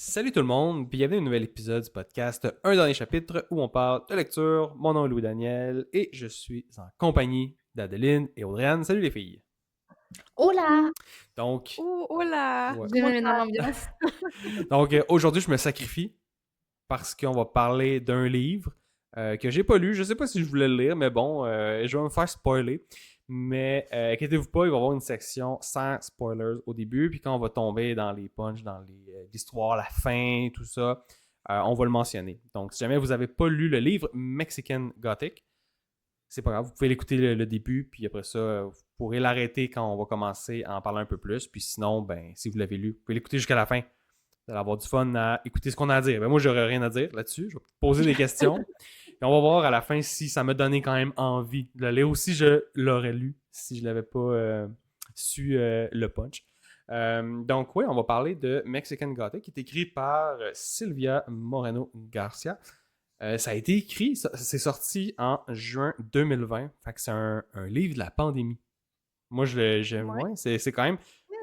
Salut tout le monde, bienvenue à un nouvel épisode du podcast Un dernier chapitre où on parle de lecture. Mon nom est Louis-Daniel et je suis en compagnie d'Adeline et Audriane. Salut les filles! Hola! Donc, Oh, Hola! ouais. Je Comment me mets ça dans va? l'ambiance. Donc aujourd'hui, je me sacrifie parce qu'on va parler d'un livre que j'ai pas lu. Je sais pas si je voulais le lire, mais bon, je vais me faire spoiler. Mais inquiétez-vous pas, il va y avoir une section sans spoilers au début. Puis quand on va tomber dans les punchs, dans l'histoire, la fin, tout ça, on va le mentionner. Donc si jamais vous n'avez pas lu le livre Mexican Gothic, c'est pas grave, vous pouvez l'écouter le début, puis après ça, vous pourrez l'arrêter quand on va commencer à en parler un peu plus. Puis sinon, ben, si vous l'avez lu, vous pouvez l'écouter jusqu'à la fin. Vous allez avoir du fun à écouter ce qu'on a à dire. Ben, moi, j'aurais rien à dire là-dessus. Je vais poser des questions. Et on va voir à la fin si ça m'a donné quand même envie de le lire ou si je l'aurais lu si je l'avais pas su le punch. Donc, oui, on va parler de Mexican Gothic, qui est écrit par Sylvia Moreno Garcia. Ça a été écrit, c'est sorti en juin 2020. Fait que c'est un livre de la pandémie. Moi, Ouais. ouais, c'est quand même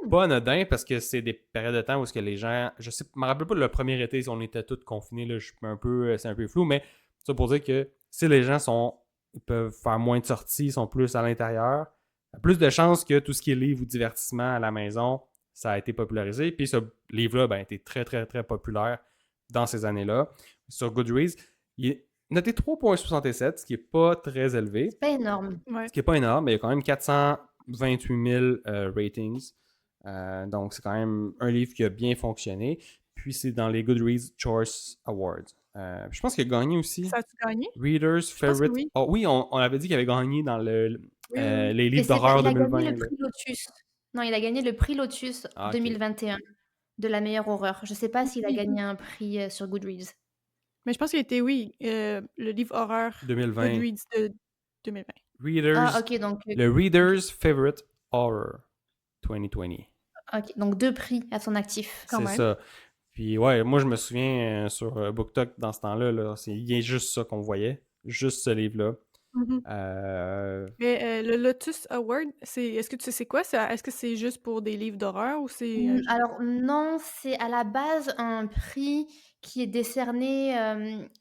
pas anodin parce que c'est des périodes de temps où que les gens. Je me rappelle pas le premier été si on était tous confinés, là, c'est un peu flou, mais ça pour dire que si les gens ils peuvent faire moins de sorties, ils sont plus à l'intérieur, il y a plus de chances que tout ce qui est livre ou divertissement à la maison, ça a été popularisé. Puis ce livre-là a été très, très, très populaire dans ces années-là. Sur Goodreads, il est noté 3,67, ce qui n'est pas très élevé. C'est pas énorme. Ouais. Ce qui n'est pas énorme, mais il y a quand même 428 000 ratings. Donc, c'est quand même un livre qui a bien fonctionné. Puis, c'est dans les Goodreads Choice Awards. Je pense qu'il a gagné aussi Ça a-tu gagné? Reader's Je pense que Favorite. oui. Oh, oui, on avait dit qu'il avait gagné dans Oui, oui. les Mais livres c'est pas, d'horreur il a gagné 2020. le Là. prix Lotus. Non, il a gagné le prix Lotus Ah, ok. 2021 de la meilleure horreur. Je sais pas s'il a Oui. gagné un prix sur Goodreads. Mais je pense qu'il était, oui, le livre horreur 2020. Goodreads de 2020. Ah, ok, donc, Le Reader's Favorite Horror 2020. ok, donc 2 prix à son actif. Quand C'est même. ça. Puis ouais, moi je me souviens sur BookTok dans ce temps-là, il y a juste ça qu'on voyait. Juste ce livre-là. Mhm. Mais le Lotus Award, est-ce que tu sais c'est quoi? Est-ce que c'est juste pour des livres d'horreur ou c'est... Alors non, c'est à la base un prix qui est décerné.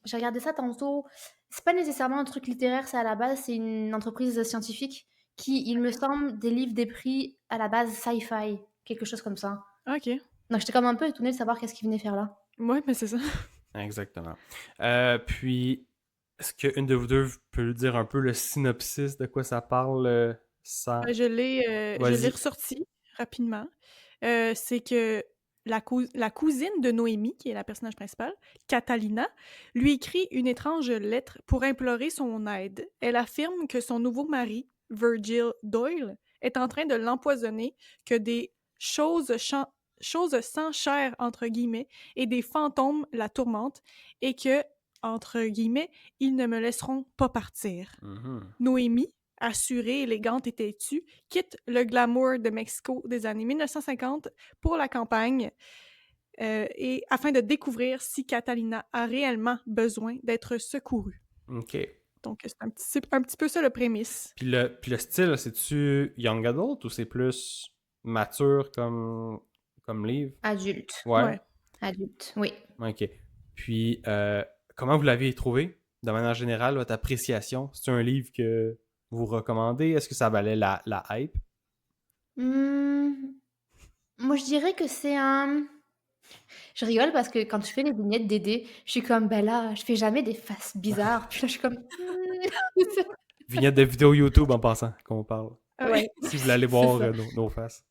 J'ai regardé ça tantôt. C'est pas nécessairement un truc littéraire, c'est à la base, c'est une entreprise scientifique qui, il me semble, délivre des prix à la base sci-fi, quelque chose comme ça. Ok. Donc j'étais comme un peu étonnée de savoir qu'est-ce qu'il venait faire là. Ouais, mais c'est ça. Exactement. Puis, est-ce qu'une de vous deux peut nous dire un peu le synopsis de quoi ça parle sans... Je l'ai Vas-y. ressorti rapidement. C'est que la cousine de Noémie, qui est la personnage principale, Catalina, lui écrit une étrange lettre pour implorer son aide. Elle affirme que son nouveau mari, Virgil Doyle, est en train de l'empoisonner, que des choses sans chair, entre guillemets, et des fantômes la tourmentent, et que, entre guillemets, ils ne me laisseront pas partir. Mhm. Noémie, assurée, élégante et têtue, quitte le glamour de Mexico des années 1950 pour la campagne et afin de découvrir si Catalina a réellement besoin d'être secourue. OK. Donc, c'est un petit peu ça le prémisse. Puis le style, c'est-tu young adult ou c'est plus mature comme livre? Adulte. Ouais. Adulte, oui. OK. Puis, comment vous l'avez trouvé, de manière générale, votre appréciation? C'est un livre que vous recommandez? Est-ce que ça valait la hype? Moi je dirais que c'est un... Je rigole parce que quand je fais les vignettes d'aider, je suis comme, ben là, je fais jamais des faces bizarres. Puis là, je suis comme... Vignette de vidéo YouTube en passant, qu'on parle. Ouais, Si vous voulez aller c'est voir ça. nos faces.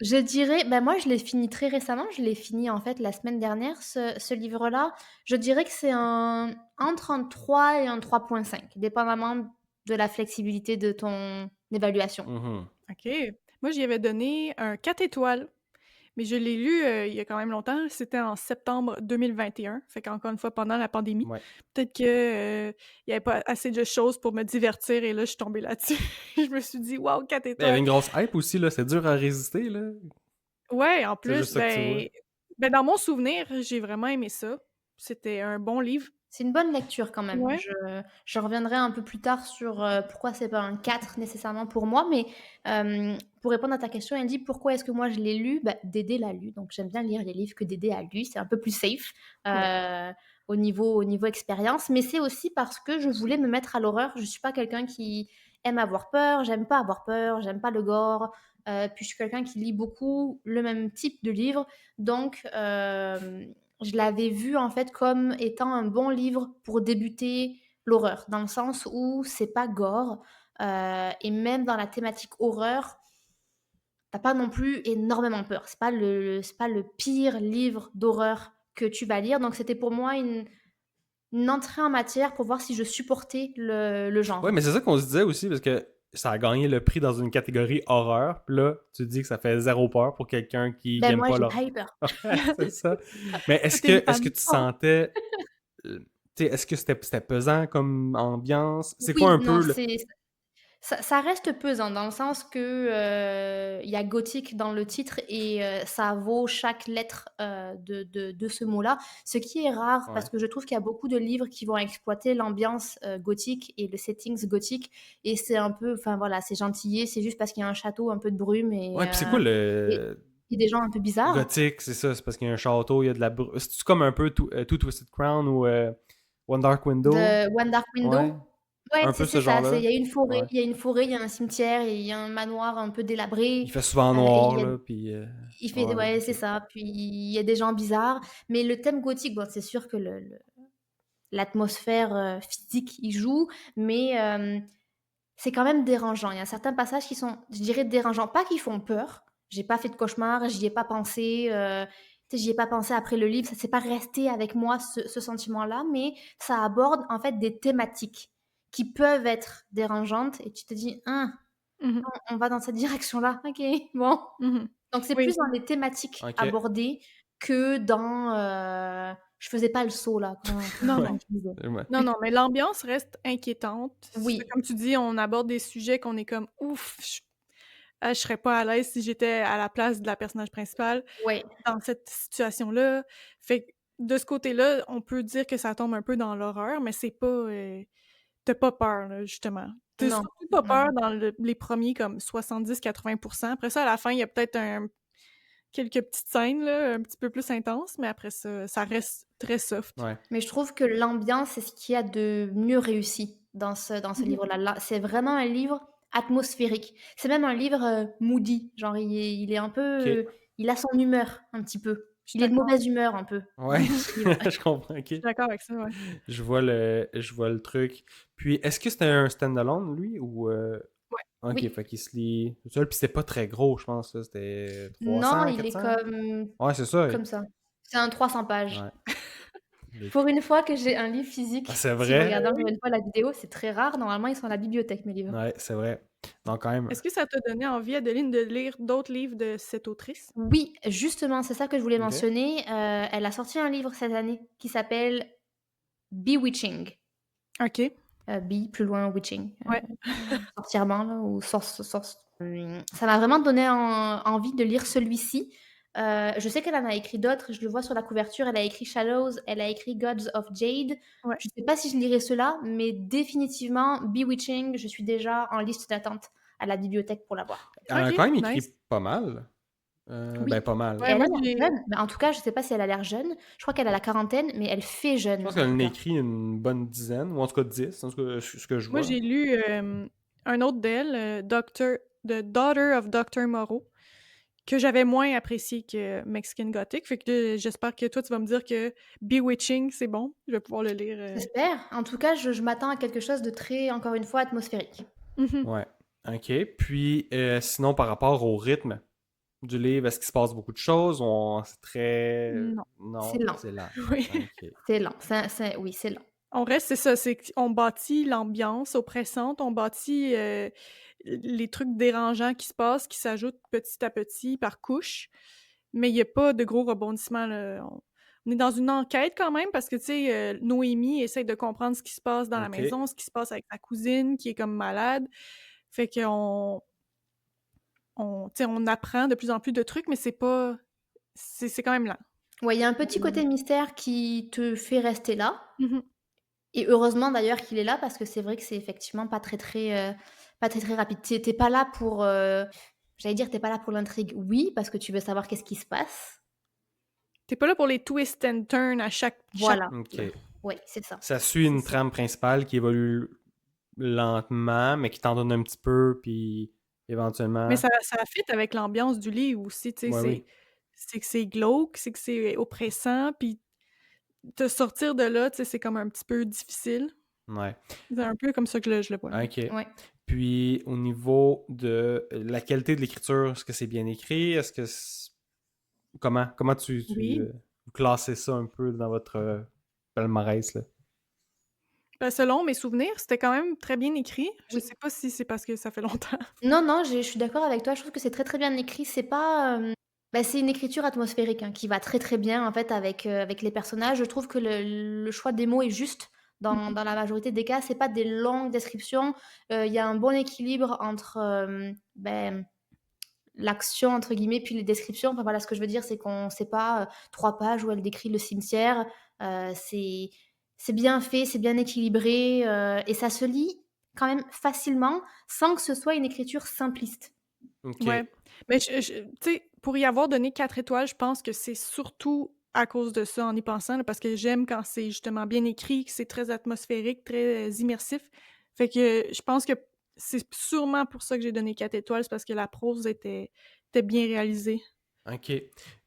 Je dirais, ben moi je l'ai fini très récemment, je l'ai fini en fait la semaine dernière, ce livre-là. Je dirais que c'est entre un 3 et un 3,5, dépendamment de la flexibilité de ton évaluation. Mhm. OK. Moi, j'y avais donné un 4 étoiles, mais je l'ai lu il y a quand même longtemps. C'était en septembre 2021, fait qu'encore une fois, pendant la pandémie. Ouais. Peut-être que il y avait pas assez de choses pour me divertir et là, je suis tombée là-dessus. Je me suis dit: «Waouh, 4 Il y avait étoiles!» une grosse hype aussi, là. C'est dur à résister, là. Ouais, en C'est juste plus, ça que tu vois. ben, dans mon souvenir, j'ai vraiment aimé ça. c'était un bon livre. C'est une bonne lecture quand même. Ouais. Je reviendrai un peu plus tard sur pourquoi c'est pas un 4 nécessairement pour moi, mais pour répondre à ta question, elle dit pourquoi est-ce que moi je l'ai lu? Bah, Dédé l'a lu, donc j'aime bien lire les livres que Dédé a lus, c'est un peu plus safe au niveau expérience, mais c'est aussi parce que je voulais me mettre à l'horreur. Je suis pas quelqu'un qui aime avoir peur, j'aime pas avoir peur, j'aime pas le gore, puis je suis quelqu'un qui lit beaucoup le même type de livre, donc je l'avais vu en fait comme étant un bon livre pour débuter l'horreur, dans le sens où c'est pas gore, et même dans la thématique horreur, t'as pas non plus énormément peur. C'est pas le pire livre d'horreur que tu vas lire, donc c'était pour moi une entrée en matière pour voir si je supportais le Ouais, genre. mais c'est ça qu'on se disait aussi, parce que ça a gagné le prix dans une catégorie horreur. Puis là, tu dis que ça fait zéro peur pour quelqu'un qui Ben aime moi pas j'ai l'horreur. pas eu peur. C'est ça. Mais est-ce Toi, t'es une que, est-ce femme que tu forte. sentais. Tu sais, est-ce que c'était pesant comme ambiance? C'est quoi Oui, un peu non, le. ça reste pesant dans le sens que il y a gothique dans le titre et ça vaut chaque lettre de ce mot-là, ce qui est rare Ouais. parce que je trouve qu'il y a beaucoup de livres qui vont exploiter l'ambiance gothique et le settings gothique et c'est un peu, enfin voilà, c'est gentillet, c'est juste parce qu'il y a un château, un peu de brume Ouais, puis c'est quoi et, le. et des gens un peu bizarres. Gothique, c'est ça, c'est parce qu'il y a un château, il y a de la brume. C'est comme un peu Two Twisted Crown ou One Dark Window? De One Dark Ouais. Window. Ouais, Un c'est peu c'est ce ça. genre-là. Il y a une forêt, Ouais. il y a un cimetière, et il y a un manoir un peu délabré. Il fait souvent Et noir, là, puis. il fait, Ouais, ouais, c'est ok. ça. Puis il y a des gens bizarres. Mais le thème gothique, bon, c'est sûr que l'atmosphère physique y joue, mais c'est quand même dérangeant. Il y a certains passages qui sont, je dirais, dérangeants. Pas qui font peur. J'ai pas fait de cauchemar, j'y ai pas pensé. Tu sais, j'y ai pas pensé après le livre. Ça s'est pas resté avec moi, ce sentiment-là. Mais ça aborde en fait des thématiques qui peuvent être dérangeantes. Et tu te dis, ah, Mhm, on va dans cette direction-là. Ok, bon. mhm. Donc c'est Oui. plus dans les thématiques Ok. abordées que dans je faisais pas le saut là Non, Ouais. non. je disais. Ouais. Non, non, mais l'ambiance reste inquiétante. Oui, Comme tu dis, on aborde des sujets qu'on est comme ouf, je serais pas à l'aise si j'étais à la place de la personnage principale ouais. dans cette situation-là. Fait que de ce côté-là, on peut dire que ça tombe un peu dans l'horreur, mais c'est pas. T'as pas peur, là, justement. T'as Non, surtout pas non. peur dans les premiers comme 70-80%. Après ça, à la fin, il y a peut-être quelques petites scènes là, un petit peu plus intenses, mais après ça, ça reste très soft. Ouais. Mais je trouve que l'ambiance, c'est ce qu'il y a de mieux réussi dans ce Mhm. livre-là. C'est vraiment un livre atmosphérique. C'est même un livre moody. Genre, il est un peu. Ok. Il a son humeur, un petit peu. Je suis Il est de d'accord. mauvaise humeur, un peu, Ouais. ce livre. Je comprends, ok. Je suis d'accord avec ça, ouais. Je vois le truc. Puis, est-ce que c'était un standalone, lui, ou. Ok, Oui. fait qu'il se lit tout seul, puis c'était pas très gros, je pense, là. C'était Non, 300, il est 400? comme, Ouais, c'est ça. comme ça. C'est un 300 pages. Ouais. Les- Pour une fois que j'ai un livre Ah, physique, c'est si vous vrai? regardez encore une fois la vidéo, c'est très rare. Normalement, ils sont à la bibliothèque, mes livres. Ouais, c'est vrai. Donc, quand même. Est-ce que ça t'a donné envie, Adeline, de lire d'autres livres de cette autrice? Oui, justement, c'est ça que je voulais Ok. mentionner. Elle a sorti un livre cette année qui s'appelle Bewitching. OK. Bee, plus loin, witching. Ouais. Sorcièrement, là, ou source. Ça m'a vraiment donné envie de lire celui-ci. Je sais qu'elle en a écrit d'autres, je le vois sur la couverture. Elle a écrit Shadows, elle a écrit Gods of Jade. Ouais. Je ne sais pas si je lirai cela, mais définitivement, Bewitching, je suis déjà en liste d'attente à la bibliothèque pour l'avoir. Elle a OK, quand même écrit nice. pas mal. Ben, Oui. pas mal. Et Ouais, elle moi, a l'air j'ai jeune. Mais en tout cas, je ne sais pas si elle a l'air jeune. Je crois qu'elle a la quarantaine, mais elle fait Je jeune, pense en qu'elle tout en a cas. écrit une bonne dizaine, ou en tout cas 10, en tout cas, ce que je moi, vois. j'ai lu un autre d'elle, The Daughter of Dr. Moreau, que j'avais moins apprécié que Mexican Gothic. Fait que là, j'espère que toi, tu vas me dire que Bewitching, c'est bon. Je vais pouvoir le lire. J'espère. En tout cas, je m'attends à quelque chose de très, encore une fois, atmosphérique. Mhm. Ouais. Ok. Puis, sinon, par rapport au rythme du livre, est-ce qu'il se passe beaucoup de choses? C'est très. Non. C'est Non, lent. c'est lent. Oui. Ok. C'est lent. Oui, c'est lent. On reste, c'est ça, c'est qu'on bâtit l'ambiance oppressante, on bâtit les trucs dérangeants qui se passent, qui s'ajoutent petit à petit par couche, mais il n'y a pas de gros rebondissements, là. On est dans une enquête quand même parce que, tu sais, Noémie essaie de comprendre ce qui se passe dans la Ok. maison, ce qui se passe avec sa cousine qui est comme malade. Fait qu'on tu sais, on apprend de plus en plus de trucs, mais c'est pas... C'est quand même lent. Ouais, il y a un petit Mmh. côté mystère qui te fait rester là Mmh. et heureusement d'ailleurs qu'il est là parce que c'est vrai que c'est effectivement pas très, très rapide. Tu es pas là pour, j'allais dire: «Tu es pas là pour l'intrigue». Oui, parce que tu veux savoir qu'est-ce qui se passe. Tu pas là pour les twists and turns à chaque Voilà, chapitre, là. Ok. ouais, c'est ça, Ça suit c'est une ça. trame principale qui évolue lentement, mais qui t'en donne un petit peu, puis Mais éventuellement. ça fit avec l'ambiance du livre aussi, tu sais, Ouais, oui. c'est que c'est glauque, c'est que c'est oppressant, puis te sortir de là, tu sais, c'est comme un petit peu difficile. Ouais. C'est un peu comme ça que je le vois, là. Ok. Ouais. Puis au niveau de la qualité de l'écriture, est-ce que c'est bien écrit? Est-ce que comment tu Oui. classez ça un peu dans votre palmarès là? Selon mes souvenirs, c'était quand même très bien écrit. Je Oui. sais pas si c'est parce que ça fait longtemps. Non, non, je suis d'accord avec toi. Je trouve que c'est très, très bien écrit. C'est pas, c'est une écriture atmosphérique, hein, qui va très, très bien, en fait, avec les personnages. Je trouve que le choix des mots est juste dans Mmh. dans la majorité des cas. C'est pas des longues descriptions. Il y a un bon équilibre entre, «l'action» entre guillemets, puis les descriptions. Enfin, voilà, ce que je veux dire, c'est qu'on sait pas, 3 pages où elle décrit le cimetière. C'est bien fait, c'est bien équilibré, et ça se lit quand même facilement, sans que ce soit une écriture simpliste. Ouais, OK. mais tu sais, pour y avoir donné 4 étoiles, je pense que c'est surtout à cause de ça, en y pensant, là, parce que j'aime quand c'est justement bien écrit, que c'est très atmosphérique, très, immersif. Fait que je pense que c'est sûrement pour ça que j'ai donné 4 étoiles, c'est parce que la prose était bien réalisée, OK.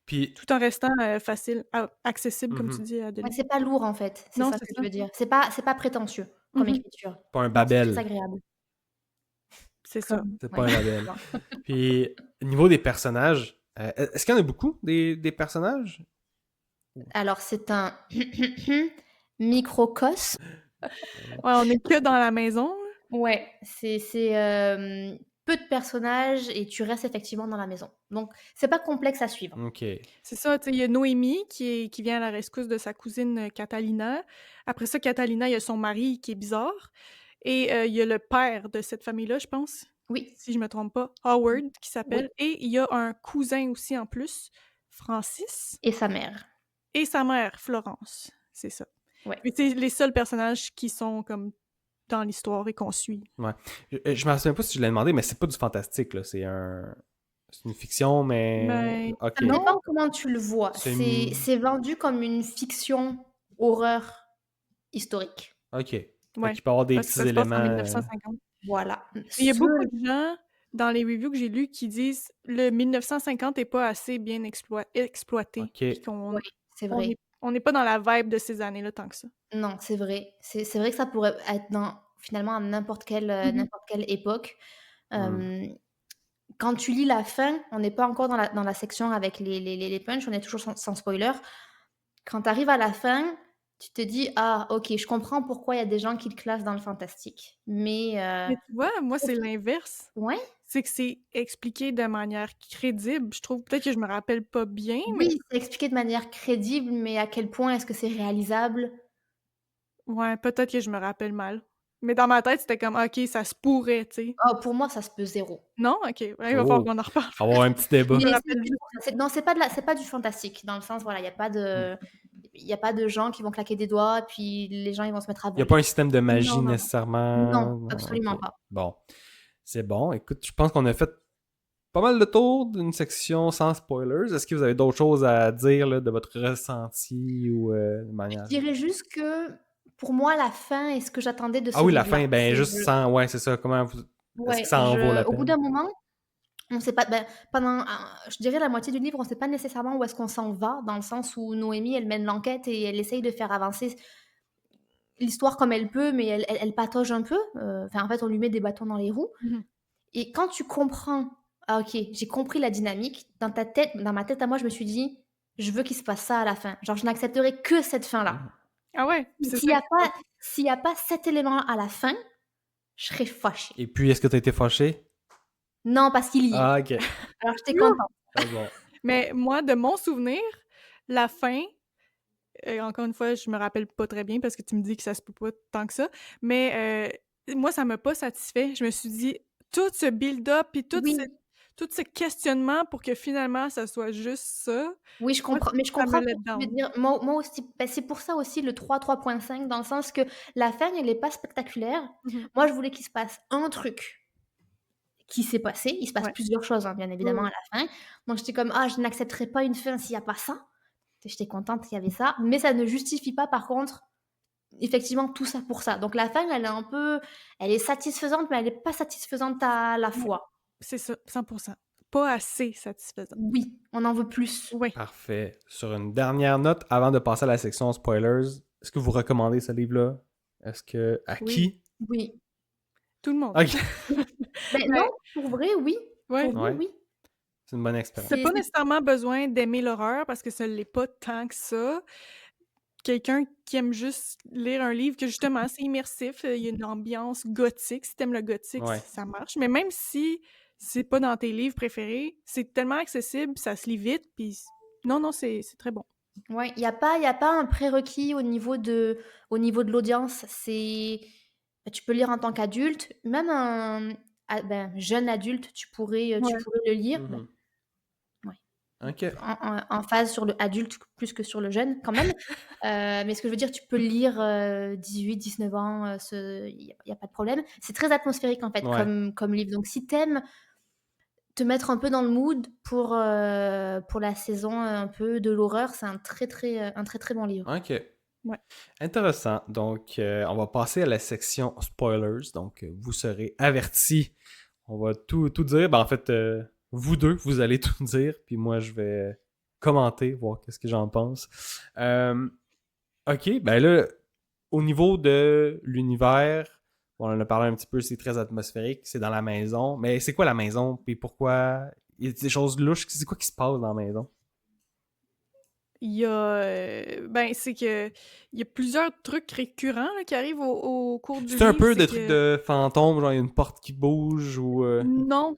Puis tout en restant, facile accessible, comme tu mhm. dis, à Ouais, donner. c'est pas lourd en fait, c'est Non, ça c'est que je ça. veux dire. C'est pas prétentieux comme Mmh. écriture. Pas un Non, c'est très Babel. agréable. C'est ça. Comme C'est pas ouais, un Babel. Puis au niveau des personnages, est-ce qu'il y en a beaucoup des personnages? alors c'est un microcosme. Ouais, on est que dans la maison, là. Ouais, peu de personnages et tu restes effectivement dans la maison. Donc c'est pas complexe à suivre. OK. C'est ça, tu sais, il y a Noémie qui vient à la rescousse de sa cousine, Catalina. Après ça, Catalina, il y a son mari qui est bizarre et il y a le père de cette famille-là, je pense, Oui, si je me trompe pas, Howard qui oui, s'appelle et il y a un cousin aussi en plus, Francis et sa mère. et sa mère, Florence, c'est ça. Ouais. Puis c'est les seuls personnages qui sont comme dans l'histoire et qu'on suit. Ouais. Je me souviens pas si je l'ai demandé, mais c'est pas du fantastique, là. C'est une fiction, mais. Ben, OK. Ça non, dépend comment tu le vois. C'est C'est vendu comme une fiction horreur historique. OK. Fait ouais, qu'il peut y avoir des parce que ça petits se passe en éléments. 1950. Voilà. Il y a beaucoup Seul de gens dans les reviews que j'ai lues qui disent le 1950 est pas assez bien exploité, puis OK. qu'on Oui, c'est vrai. on n'est pas dans la vibe de ces années-là tant que ça. Non, c'est vrai. C'est vrai que ça pourrait être dans finalement à Mmh. n'importe quelle époque. Hmm. Hem, Quand tu lis la fin, on n'est pas encore dans la section avec les punchs, on est toujours sans spoiler. Quand tu arrives à la fin, tu te dis: «Ah OK, je comprends pourquoi il y a des gens qui le classent dans le fantastique». Mais Mais tu vois, je moi, trouve c'est que l'inverse. ouais, C'est que c'est expliqué de manière crédible, je trouve. Peut-être que je me rappelle pas bien, mais oui, c'est expliqué de manière crédible, mais à quel point est-ce que c'est réalisable? ouais, peut-être que je me rappelle mal. Mais dans ma tête, c'était comme: «OK, ça se pourrait», tu sais. Oh, pour moi, ça se peut zéro. Non? OK, ouais, il va falloir Oh! qu'on en reparle. Avoir un petit Je débat. me Mais rappelle juste non, c'est pas du fantastique, dans le sens, voilà, Hmm. il y a pas de gens qui vont claquer des doigts, puis les gens, ils vont se mettre à Il n'y a pas voler. un système de Non, magie non, non. Non, nécessairement. Non, OK. absolument pas. Bon. C'est bon. Écoute, je pense qu'on a fait pas mal de tour d'une section sans spoilers. Est-ce que vous avez d'autres choses à dire là, de votre ressenti ou de Je manière. dirais juste que, pour moi, la fin est ce que j'attendais de Ah ce oui, la livre-là. fin, ben C'est juste je sans. Ouais, c'est ça. Est-ce que Ouais, ça en vaut la au bout peine? d'un moment, on sait pas, je dirais la moitié du livre, on sait pas nécessairement où est-ce qu'on s'en va, dans le sens où Noémie, elle mène l'enquête et elle essaye de faire avancer l'histoire comme elle peut, mais elle patauge un peu. Enfin, en fait, on lui met des bâtons dans les roues. mmh. Et quand tu comprends: «Ah OK, j'ai compris la dynamique», dans ma tête à moi, je me suis dit: «Je veux qu'il se passe ça à la fin». Genre, je n'accepterai que cette fin-là. Mhm. Ah ouais? Et C'est ça qui se passe? s'il y a pas cet élément à la fin, je serais fâchée. Et puis, est-ce que tu as été fâché? Non, parce qu'il y est. Ah, ok. Alors j'étais contente. C'est bon. Mais moi, de mon souvenir, la fin, encore une fois, je me rappelle pas très bien parce que tu me dis que ça se peut pas tant que ça, mais moi, ça m'a pas satisfait. Je me suis dit: «Tout ce build-up puis toute Oui, cette tout ce questionnement pour que finalement, ça soit juste ça, Oui, je moi, comprends, mais je ça me comprends ce let que tu veux down. dire. Moi aussi, bah, c'est pour ça aussi le 3.5 dans le sens que la fin, elle est pas spectaculaire. Mmh. Moi, je voulais qu'il se passe un truc qui s'est passé. Il se passe Ouais. plusieurs choses, hein, bien Oui, évidemment, oui. à la fin. Donc j'étais comme: «Ah, je n'accepterai pas une fin s'il y a pas ça». J'étais contente qu'il y avait ça, mais ça ne justifie pas, par contre, effectivement, tout ça pour ça. Donc la fin, elle est satisfaisante, mais elle est pas satisfaisante à la Ouais, fois. c'est ça, 100%. Pas assez satisfaisant. Oui, on en veut plus. Oui, Parfait. Sur une dernière note, avant de passer à la section spoilers, est-ce que vous recommandez ce livre-là? Est-ce que... À oui, qui? Oui. tout le monde. Ok. Ben non, Ben, pour vrai, oui. ouais. Pour vrai, Ouais, oui. c'est une bonne T'as expérience. pas nécessairement besoin d'aimer l'horreur parce que ça l'est pas tant que ça. Quelqu'un qui aime juste lire un livre que justement c'est immersif, il y a une ambiance gothique. Si t'aimes le gothique, Ouais. ça marche. Mais même si c'est pas dans tes livres préférés, c'est tellement accessible, ça se lit vite, puis non, non, c'est très bon. Ouais, il y a pas un prérequis au niveau de l'audience. Tu peux lire en tant qu'adulte, même jeune adulte, tu Ouais. pourrais le lire. Ben, Mhm. ouais. Ok. En phase sur le adulte plus que sur le jeune quand même. Mais ce que je veux dire, tu peux le lire 18, 19 ans, y a pas de problème. C'est très atmosphérique en fait Ouais. comme livre. Donc si t'aimes te mettre un peu dans le mood pour la saison un peu de l'horreur, c'est un très très bon livre. Ok. Ouais. Intéressant. Donc, on va passer à la section spoilers. Donc, vous serez avertis. On va tout dire. Ben, en fait, vous deux, vous allez tout dire. Puis moi, je vais commenter, voir qu'est-ce que j'en pense. Ok, ben là, au niveau de l'univers, bon, on en a parlé un petit peu, c'est très atmosphérique, c'est dans la maison. Mais c'est quoi la maison? Puis pourquoi? Il y a des choses louches. C'est quoi qui se passe dans la maison? Il y a, ben, c'est que il y a plusieurs trucs récurrents là, qui arrivent au cours du C'est un livre. peu C'est des trucs que de fantômes, genre il y a une porte qui bouge ou... non,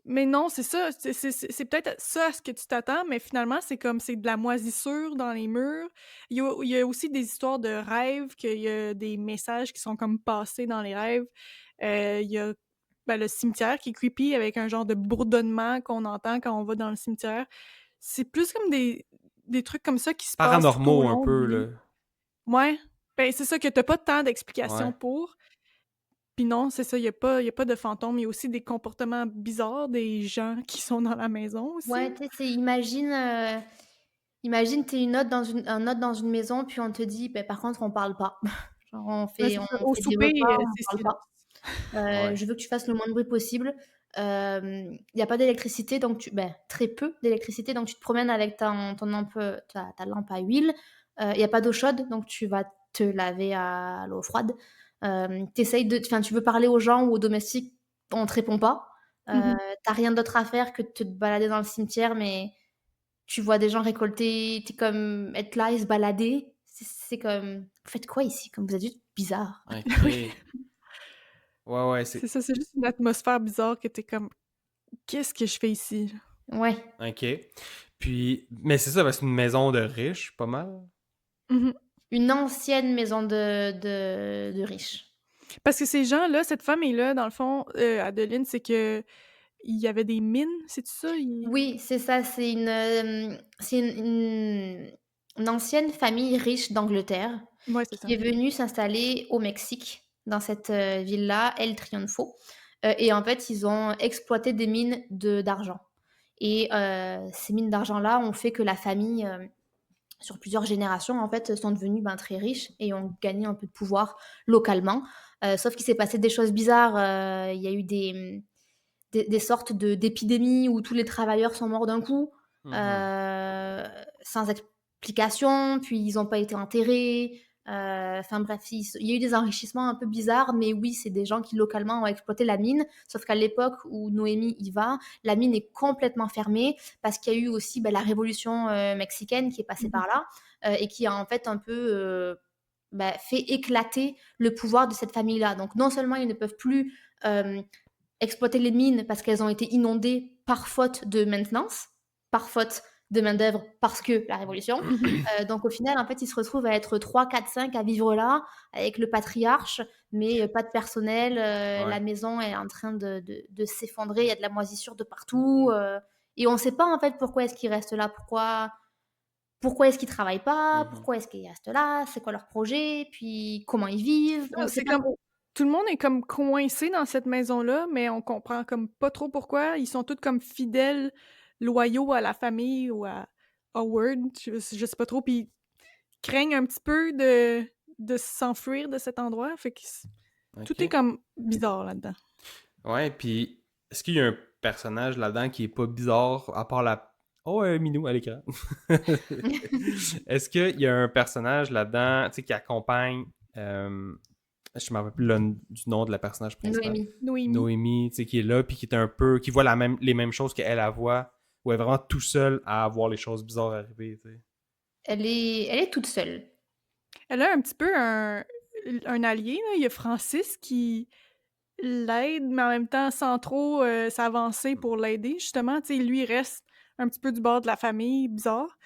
mais non, c'est ça. C'est peut-être ça à ce que tu t'attends, mais finalement, c'est comme c'est de la moisissure dans les murs. Il y a aussi des histoires de rêves, qu'il y a des messages qui sont comme passés dans les rêves. Il y a ben, le cimetière qui est creepy avec un genre de bourdonnement qu'on entend quand on va dans le cimetière. C'est plus comme des trucs comme ça qui se passent tout au Paranormaux un long du peu, livre. là. Ouais, ben, c'est ça que t'as pas tant Ouais. d'explications pour. Puis non, c'est ça, il y a pas de fantômes, il y a aussi des comportements bizarres des gens qui sont dans la maison Ouais, aussi. tu sais, imagine t'es un hôte dans une maison, puis on te dit, ben, par contre, on parle pas. Genre, Ouais, c'est ça. on Au fait des souper, repas, on c'est parle silence. pas. Ouais. Je veux que tu fasses le moins de bruit possible. Il y a pas d'électricité, donc très peu d'électricité, donc tu te promènes avec ton lampe, ta lampe à huile. Il y a pas d'eau chaude, donc tu vas te laver à l'eau froide. Tu veux parler aux gens ou aux domestiques, on te répond pas. Mmh. Tu rien d'autre à faire que de te balader dans le cimetière, mais tu vois des gens récolter, tu comme être là et se balader. C'est comme: «Vous faites quoi ici?» Comme vous êtes juste bizarre. Oui, Ok. Ouais, ouais, c'est c'est... ça, c'est juste une atmosphère bizarre que tu comme: «Qu'est-ce que je fais ici?» Ouais. Ok. Puis... Mais c'est ça, parce que c'est une maison de riches, pas mal. Mmh. Une ancienne maison de riches. Parce que ces gens-là, cette famille-là, dans le fond, Adeline, c'est que il y avait des mines, c'est-tu ça? Ils Oui, c'est ça, c'est une ancienne famille riche d'Angleterre ouais, c'est ça. qui est venue s'installer au Mexique, dans cette, ville-là, El Triunfo, et en fait, ils ont exploité des mines d'argent et ces mines d'argent-là ont fait que la famille, sur plusieurs générations, en fait, sont devenus, très riches et ont gagné un peu de pouvoir localement. Sauf qu'il s'est passé des choses bizarres, il y a eu des sortes d'épidémies où tous les travailleurs sont morts d'un coup, Mhm. sans explication, puis ils n'ont pas été enterrés. Enfin bref, il y a eu des enrichissements un peu bizarres, mais oui, c'est des gens qui localement ont exploité la mine. Sauf qu'à l'époque où Noémie y va, la mine est complètement fermée parce qu'il y a eu aussi la révolution mexicaine qui est passée Mmh. par là et qui a en fait un peu fait éclater le pouvoir de cette famille-là. Donc non seulement ils ne peuvent plus euh, exploiter les mines parce qu'elles ont été inondées par faute de maintenance, par faute de main-d'œuvre parce que la révolution. Donc au final, en fait, ils se retrouvent à être 3, 4, 5 à vivre là, avec le patriarche, mais pas de personnel. Ouais. La maison est en train de s'effondrer, il y a de la moisissure de partout. Et on ne sait pas en fait pourquoi est-ce qu'ils restent là, pourquoi est-ce qu'ils travaillent pas, Mhm. pourquoi est-ce qu'ils restent là, c'est quoi leur projet, puis comment ils vivent. On Non, ne sait c'est pas comme trop. tout le monde est comme coincé dans cette maison-là, mais on comprend comme pas trop pourquoi. Ils sont tous comme fidèles, loyaux à la famille ou à Howard, je sais pas trop, puis ils craignent un petit peu de s'enfuir de cet endroit. Fait que tout est Ok. comme bizarre là-dedans. Ouais, puis est-ce qu'il y a un personnage là-dedans qui est pas bizarre à part la. Oh, Minou à l'écran. Est-ce qu'il y a un personnage là-dedans, tu sais, qui accompagne. Je me rappelle plus du nom de la personnage principale. Noémie. Noémie. Noémie, tu sais, qui est là, puis qui est un peu. Qui voit les mêmes choses qu'elle a voit, ou est vraiment tout seul à voir les choses bizarres arriver, tu sais. Elle est toute seule. Elle a un petit peu un allié, là. Il y a Francis qui l'aide, mais en même temps sans trop s'avancer pour l'aider, justement. Tu sais, lui, il reste un petit peu du bord de la famille, bizarre.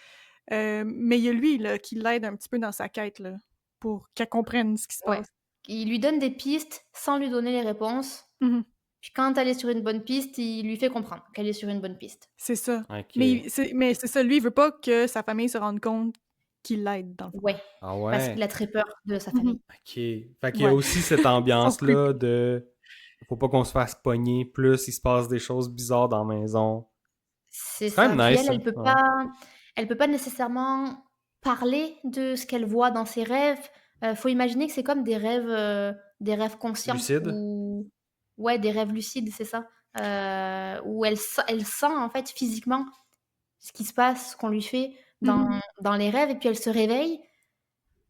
Mais il y a lui, là, qui l'aide un petit peu dans sa quête, là, pour qu'elle comprenne ce qui se Ouais. passe. Il lui donne des pistes sans lui donner les réponses. Mhm. Puis quand elle est sur une bonne piste, il lui fait comprendre qu'elle est sur une bonne piste. C'est ça. Ok. Mais c'est ça, lui, il veut pas que sa famille se rende compte qu'il l'aide, dans le fond. Ouais, Ah parce ouais. qu'il a très peur de sa Mhm. famille. Ok. Fait qu'il y a Ouais. aussi cette ambiance-là de. Faut pas qu'on se fasse pogner, plus il se passe des choses bizarres dans la maison. C'est quand ça. même Puis nice, elle, ça. Ouais. elle peut pas nécessairement parler de ce qu'elle voit dans ses rêves. Faut imaginer que c'est comme des rêves conscients Lucide. ou ouais, des rêves lucides, c'est ça. Où elle sent en fait physiquement ce qui se passe, ce qu'on lui fait Mhm. dans les rêves, et puis elle se réveille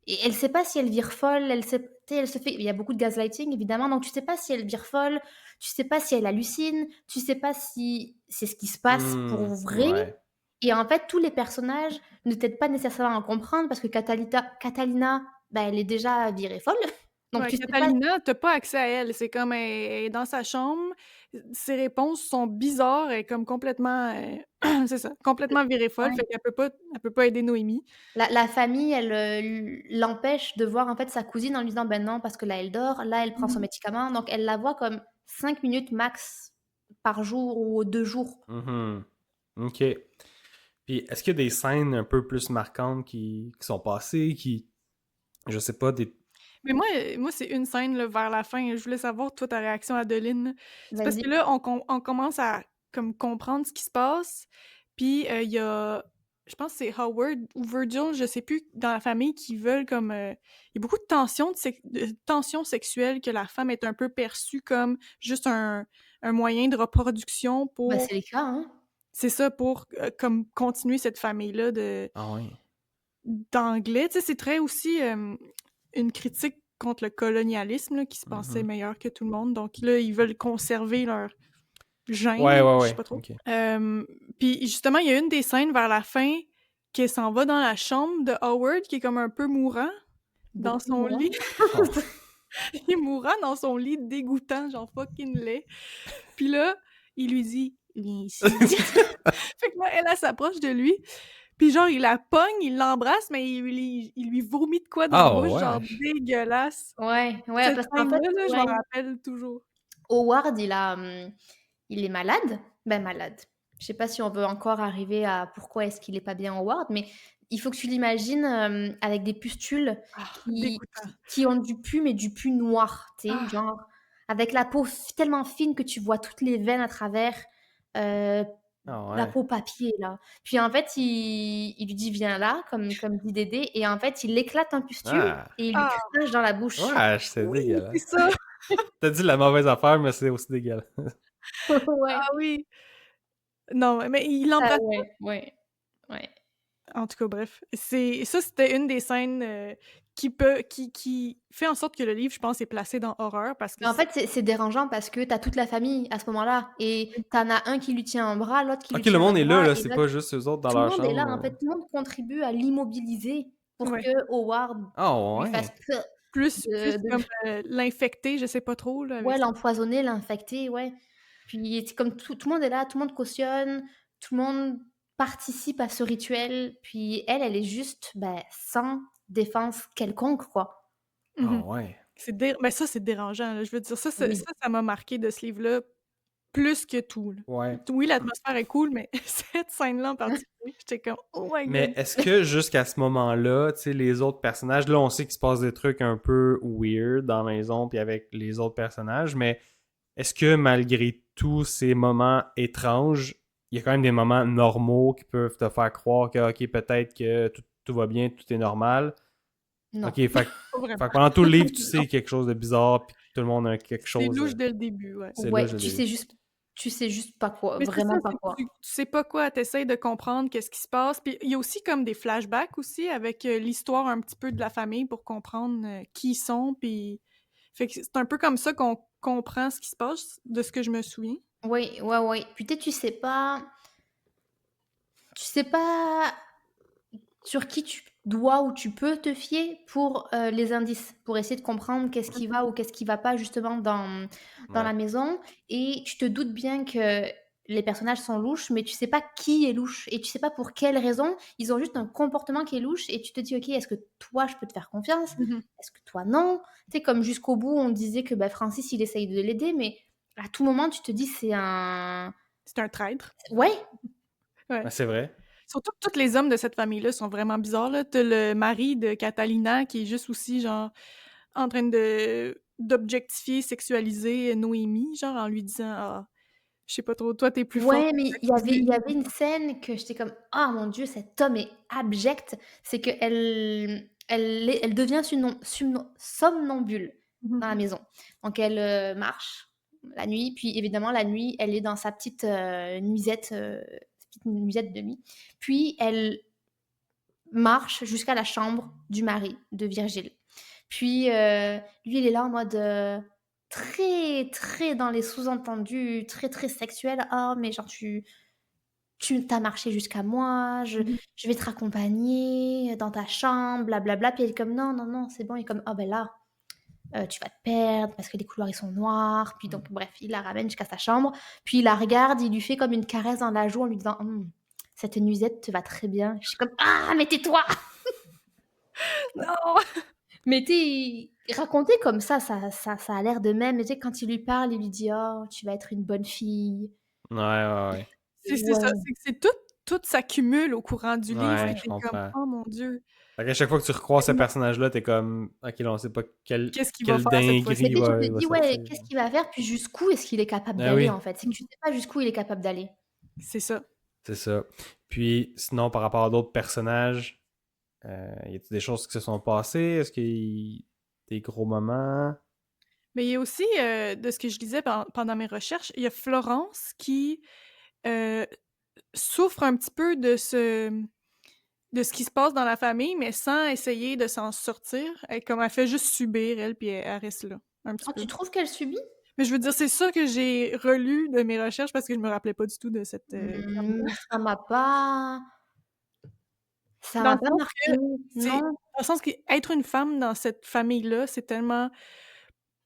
et elle sait pas si elle vire folle, elle sait, tu sais, elle se fait, il y a beaucoup de gaslighting évidemment, donc tu sais pas si elle vire folle, tu sais pas si elle hallucine, tu sais pas si c'est ce qui se passe pour vrai. Ouais. Et en fait, tous les personnages ne t'aident pas nécessairement à comprendre parce que Catalina, bah, elle est déjà virée folle. Donc Ouais, tu sais pas. Catalina, t'as pas accès à elle. C'est comme elle est dans sa chambre. Ses réponses sont bizarres. Elle est comme complètement, c'est ça, complètement virée folle. Ouais. Fait elle peut pas aider Noémie. La famille, elle l'empêche de voir en fait sa cousine en lui disant ben non parce que là elle dort, là elle prend son Mhm. médicament, donc elle la voit comme 5 minutes max par jour ou 2 jours. Mhm. Ok. Puis est-ce qu'il y a des scènes un peu plus marquantes qui sont passées, je sais pas, des. Mais moi c'est une scène là, vers la fin. Je voulais savoir toi ta réaction, Adeline. C'est parce que Vas-y. là on commence à comme comprendre ce qui se passe. Puis il y a, je pense que c'est Howard ou Virgil, je sais plus, dans la famille qui veulent comme, il y a beaucoup de tensions sexuelles que la femme est un peu perçue comme juste un moyen de reproduction Bah, pour, c'est le cas, hein. c'est ça, pour comme continuer cette famille-là Ah ouais. d'anglais. Tu sais, c'est très aussi une critique contre le colonialisme là, qui se pensait Mhm. meilleur que tout le monde. Donc là, ils veulent conserver leur gêne, Ouais, je sais ouais. pas trop. Ok. Puis justement, il y a une des scènes vers la fin qui s'en va dans la chambre de Howard qui est comme un peu mourant dans Beaucoup son moins. lit. Oh. Il est mourant dans son lit, dégoûtant, genre fucking laid. Puis là, il lui dit « Viens ici ». Fait que là, elle s'approche de lui. Puis genre, il la pogne, il l'embrasse, mais il lui vomit de quoi dans la Ah bouche, genre ouais. dégueulasse. Ouais, ouais, Cette parce qu'en fait, scène-là, là, je m'en ouais, rappelle toujours. Howard, il est malade. Ben malade. Je sais pas si on veut encore arriver à pourquoi est-ce qu'il est pas bien Howard, mais il faut que tu l'imagines avec des pustules Ah, qui, dégoûtant. qui ont du pu, mais du pu noir, tu sais, Ah, genre avec la peau tellement fine que tu vois toutes les veines à travers, euh, Ah la ouais. peau papier, là. Puis en fait, il lui dit viens là, comme dit Dédé, et en fait, il éclate un pustule Ah. et il lui ah, crache dans la bouche. Ouais, c'est oui, c'est dégueulasse. ça. T'as dit la mauvaise affaire, mais c'est aussi dégueulasse. Ouais. Ah oui. Non, mais il Ah l'embrasse. ouais, ouais, ouais. En tout cas, bref. C'était une des scènes qui fait en sorte que le livre, je pense, est placé dans horreur parce que En fait, c'est dérangeant parce que tu as toute la famille à ce moment-là et tu en as un qui lui tient un bras, l'autre qui lui Ok, le tient un monde est bras là, et c'est là pas juste eux autres dans tout le leur monde est là. chambre. En fait, tout le monde contribue à l'immobiliser pour ouais. que Howard Ah lui fasse ouais. peur Plus de comme l'infecté, je sais pas trop, là, avec ouais, ça. l'empoisonner, l'infecter, ouais. Puis c'est comme tout le monde est là, tout le monde cautionne, tout le monde participe à ce rituel, puis elle est juste sans défense quelconque, quoi. Ah Mhm. ouais. Mais ça, c'est dérangeant, là. Je veux dire, Oui. ça m'a marqué de ce livre-là plus que tout, là. Ouais. Oui, l'atmosphère est cool, mais cette scène-là en particulier, j'étais comme « Oh my Mais god! est-ce que jusqu'à ce moment-là, tu sais, les autres personnages, là, on sait qu'il se passe des trucs un peu weird dans la maison puis avec les autres personnages, mais est-ce que malgré tous ces moments étranges, il y a quand même des moments normaux qui peuvent te faire croire que, ok, peut-être que tout va bien, tout est normal. Non. Ok, fait Pas que vraiment. pendant tout le livre, tu Non. sais quelque chose de bizarre puis tout le monde a quelque C'est chose. louche dès le début, ouais. C'est Ouais, là, je tu l'ai sais vu. juste pas quoi, Mais c'est ça, vraiment pas c'est que quoi. tu sais pas quoi, tu de comprendre qu'est-ce qui se passe. Puis il y a aussi comme des flashbacks aussi avec, l'histoire un petit peu de la famille pour comprendre, qui ils sont, puis fait que c'est un peu comme ça qu'on comprend ce qui se passe, de ce que je me souviens. Oui, ouais. Puis tu sais pas sur qui tu dois ou tu peux te fier pour les indices, pour essayer de comprendre qu'est-ce qui va ou qu'est-ce qui va pas justement dans Ouais. la maison. Et tu te doutes bien que les personnages sont louches, mais tu sais pas qui est louche et tu sais pas pour quelle raison. Ils ont juste un comportement qui est louche et tu te dis, ok, est-ce que toi je peux te faire confiance? Mmh. Est-ce que toi non? Tu sais, comme jusqu'au bout, on disait que Francis il essaye de l'aider, mais à tout moment tu te dis c'est un. C'est un traître. Ouais, Ouais. Ouais, c'est vrai. Surtout que tous les hommes de cette famille-là sont vraiment bizarres, là. Tu le mari de Catalina qui est juste aussi, genre, en train d'objectifier, sexualiser Noémie, genre, en lui disant: «Ah, je sais pas trop, toi, t'es plus forte ouais, que mais ta il y cousine». avait une scène que j'étais comme: «Ah mon Dieu, cet homme est abject». C'est qu'elle devient somnambule Mmh. dans la maison. Donc elle, marche la nuit, puis évidemment la nuit, elle est dans sa petite, nuisette, sa petite nuisette de nuit. Puis elle marche jusqu'à la chambre du mari de Virgile. Puis, lui, il est là en mode, très, très dans les sous-entendus, très, très sexuels. «Oh, mais genre tu tu marché jusqu'à moi, Mmh. je vais te raccompagner dans ta chambre, blablabla». Puis elle est comme: «Non, non, non, c'est bon». Il est comme: «Oh, ben là, tu vas te perdre parce que les couloirs, ils sont noirs». Puis donc bref, il la ramène jusqu'à sa chambre, puis il la regarde, il lui fait comme une caresse dans la joue en lui disant: cette nuisette te va très bien». Je suis comme: «Ah, mais tais-toi!» Non! Mais tu raconté comme ça a l'air de même, mais tu sais, quand il lui parle, il lui dit: «Oh, tu vas être une bonne fille». Ouais. C'est ça, Ouais, c'est que tout s'accumule au courant du livre, Ouais, et je tu comme: comprends. «Oh mon Dieu, Fait qu'à chaque fois que tu recroises ce tellement personnage-là, t'es comme, ok, là, on sait pas qu'est-ce qu'il va quelle faire cette mais dinguerie fois-ci?» tu sais, tu il te va dis: «Ouais, sortir. qu'est-ce qu'il va faire? Puis jusqu'où est-ce qu'il est capable Ah d'aller, oui, en fait?» C'est que tu sais pas jusqu'où il est capable d'aller. C'est ça. c'est ça. Puis, sinon, par rapport à d'autres personnages, y a-t-il des choses qui se sont passées? Est-ce qu'il y a des gros moments? Mais il y a aussi, de ce que je lisais pendant mes recherches, il y a Florence qui, heu, souffre un petit peu de ce qui se passe dans la famille, mais sans essayer de s'en sortir. Elle fait juste subir, elle, puis elle reste là, un petit Ah, tu peu. trouves qu'elle subit? Mais je veux dire, c'est ça que j'ai relu de mes recherches parce que je me rappelais pas du tout de cette, femme-là. Ça Dans m'a le pas sens marqué, que c'est non. dans le sens qu'être une femme dans cette famille-là, c'est tellement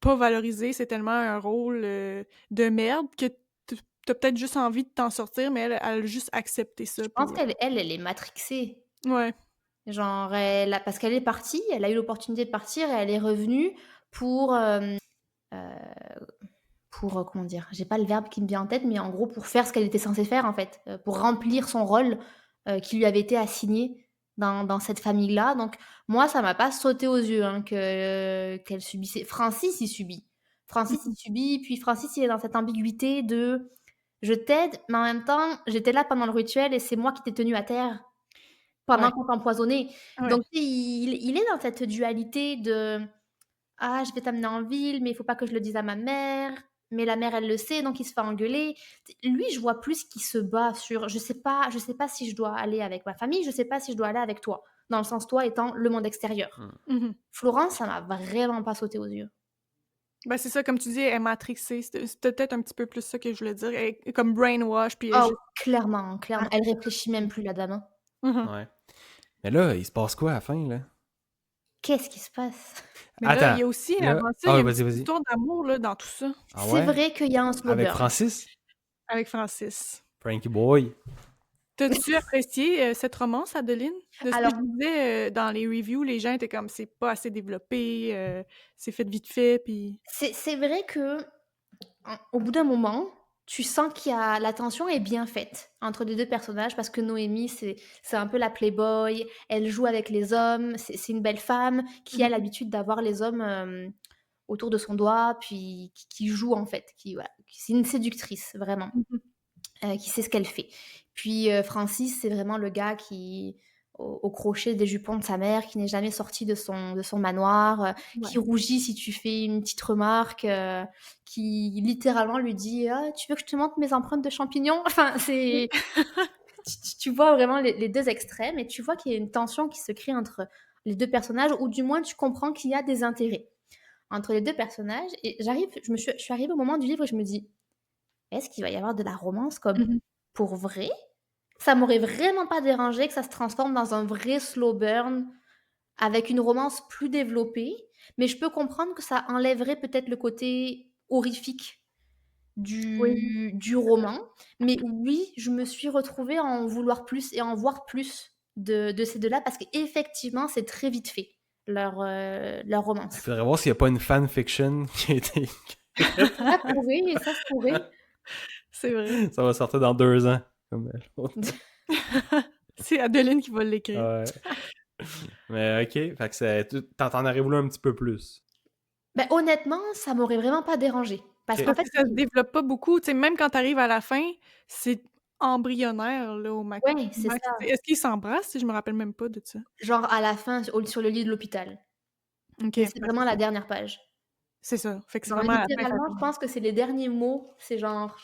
pas valorisé, c'est tellement un rôle, de merde que tu as peut-être juste envie de t'en sortir, mais elle a juste accepté ça Je pense pour, qu'elle est matrixée. ouais. Genre, parce qu'elle est partie, elle a eu l'opportunité de partir et elle est revenue pour, heu comment dire? J'ai pas le verbe qui me vient en tête, mais en gros pour faire ce qu'elle était censée faire en fait, pour remplir son rôle, qui lui avait été assigné dans cette famille-là. Donc moi ça m'a pas sauté aux yeux, hein, qu'elle subissait. Francis il subit. Francis il Mmh. subit, puis Francis il est dans cette ambiguïté de: «Je t'aide, mais en même temps j'étais là pendant le rituel et c'est moi qui t'ai tenu à terre pendant Ouais, qu'on t'empoisonnait». ouais. Donc il est dans cette dualité de: «Ah, je vais t'amener en ville, mais il faut pas que je le dise à ma mère». Mais la mère, elle le sait, donc il se fait engueuler. Lui, je vois plus qu'il se bat sur: je sais pas si je dois aller avec ma famille, je sais pas si je dois aller avec toi». Dans le sens, toi étant le monde extérieur. Hmm. Mmh. Florence, ça m'a vraiment pas sauté aux yeux. Ben, c'est ça, comme tu dis, elle est matrixée, c'était peut-être un petit peu plus ça que je voulais dire. Elle est comme brainwash, puis elle est Oh, juste clairement, clairement. Elle attachée. réfléchit même plus, la dame, hein. Mmh. Ouais. Mais là, il se passe quoi à la fin, là? Qu'est-ce qui se passe? Mais là, il Attends, y a aussi, là. avant ça, il Ah y a ouais, une vas-y, petite vas-y. histoire d'amour, là, dans tout ça, Ah C'est ouais? vrai qu'il y a un slow Avec burn. Francis? avec Francis. Frankie Boy. T'as-tu apprécié cette romance, Adeline? De ce que Alors, je disais dans les reviews, les gens étaient comme c'est pas assez développé, c'est fait vite fait, puis. c'est vrai que au bout d'un moment, tu sens qu'il y a la tension est bien faite entre les deux personnages parce que Noémie, c'est un peu la playboy, elle joue avec les hommes, c'est une belle femme qui a Mhm. l'habitude d'avoir les hommes autour de son doigt, puis qui joue en fait, voilà, c'est une séductrice vraiment. Mhm. Qui sait ce qu'elle fait. Puis Francis, c'est vraiment le gars qui, au crochet des jupons de sa mère, qui n'est jamais sorti de son manoir, qui Ouais. rougit si tu fais une petite remarque, qui littéralement lui dit ah, tu veux que je te montre mes empreintes de champignons. Enfin, Oui. c'est. Tu vois vraiment les deux extrêmes et tu vois qu'il y a une tension qui se crée entre les deux personnages, ou du moins tu comprends qu'il y a des intérêts entre les deux personnages. Et je suis arrivée au moment du livre et je me dis est-ce qu'il va y avoir de la romance comme Mhm. pour vrai? Ça m'aurait vraiment pas dérangé que ça se transforme dans un vrai slow burn avec une romance plus développée, mais je peux comprendre que ça enlèverait peut-être le côté horrifique Oui. du roman. Mais oui, je me suis retrouvée à en vouloir plus et en voir plus de ces deux-là parce qu'effectivement, c'est très vite fait, leur Il romance. faudrait voir s'il n'y a pas une fanfiction qui a été. Ça se pourrait. C'est vrai. Ça va sortir dans 2 ans. Comme l'autre. C'est Adeline qui va l'écrire. Ouais. Mais ok, fait que t'en aurais voulu un petit peu plus. Ben, honnêtement, ça m'aurait vraiment pas dérangé. Parce Ok. qu'en Parce fait, que ça se développe pas beaucoup. Tu sais, même quand t'arrives à la fin, c'est embryonnaire, là, au max. ouais, c'est ça. Est-ce qu'ils s'embrassent? Je me rappelle même pas de ça. Genre à la fin, sur le lit de l'hôpital. OK, Mais c'est ben, vraiment c'est la ça. dernière page. C'est ça. Fait que c'est Genre vraiment à la fin, ça littéralement, je finit. pense que c'est les derniers mots, c'est genre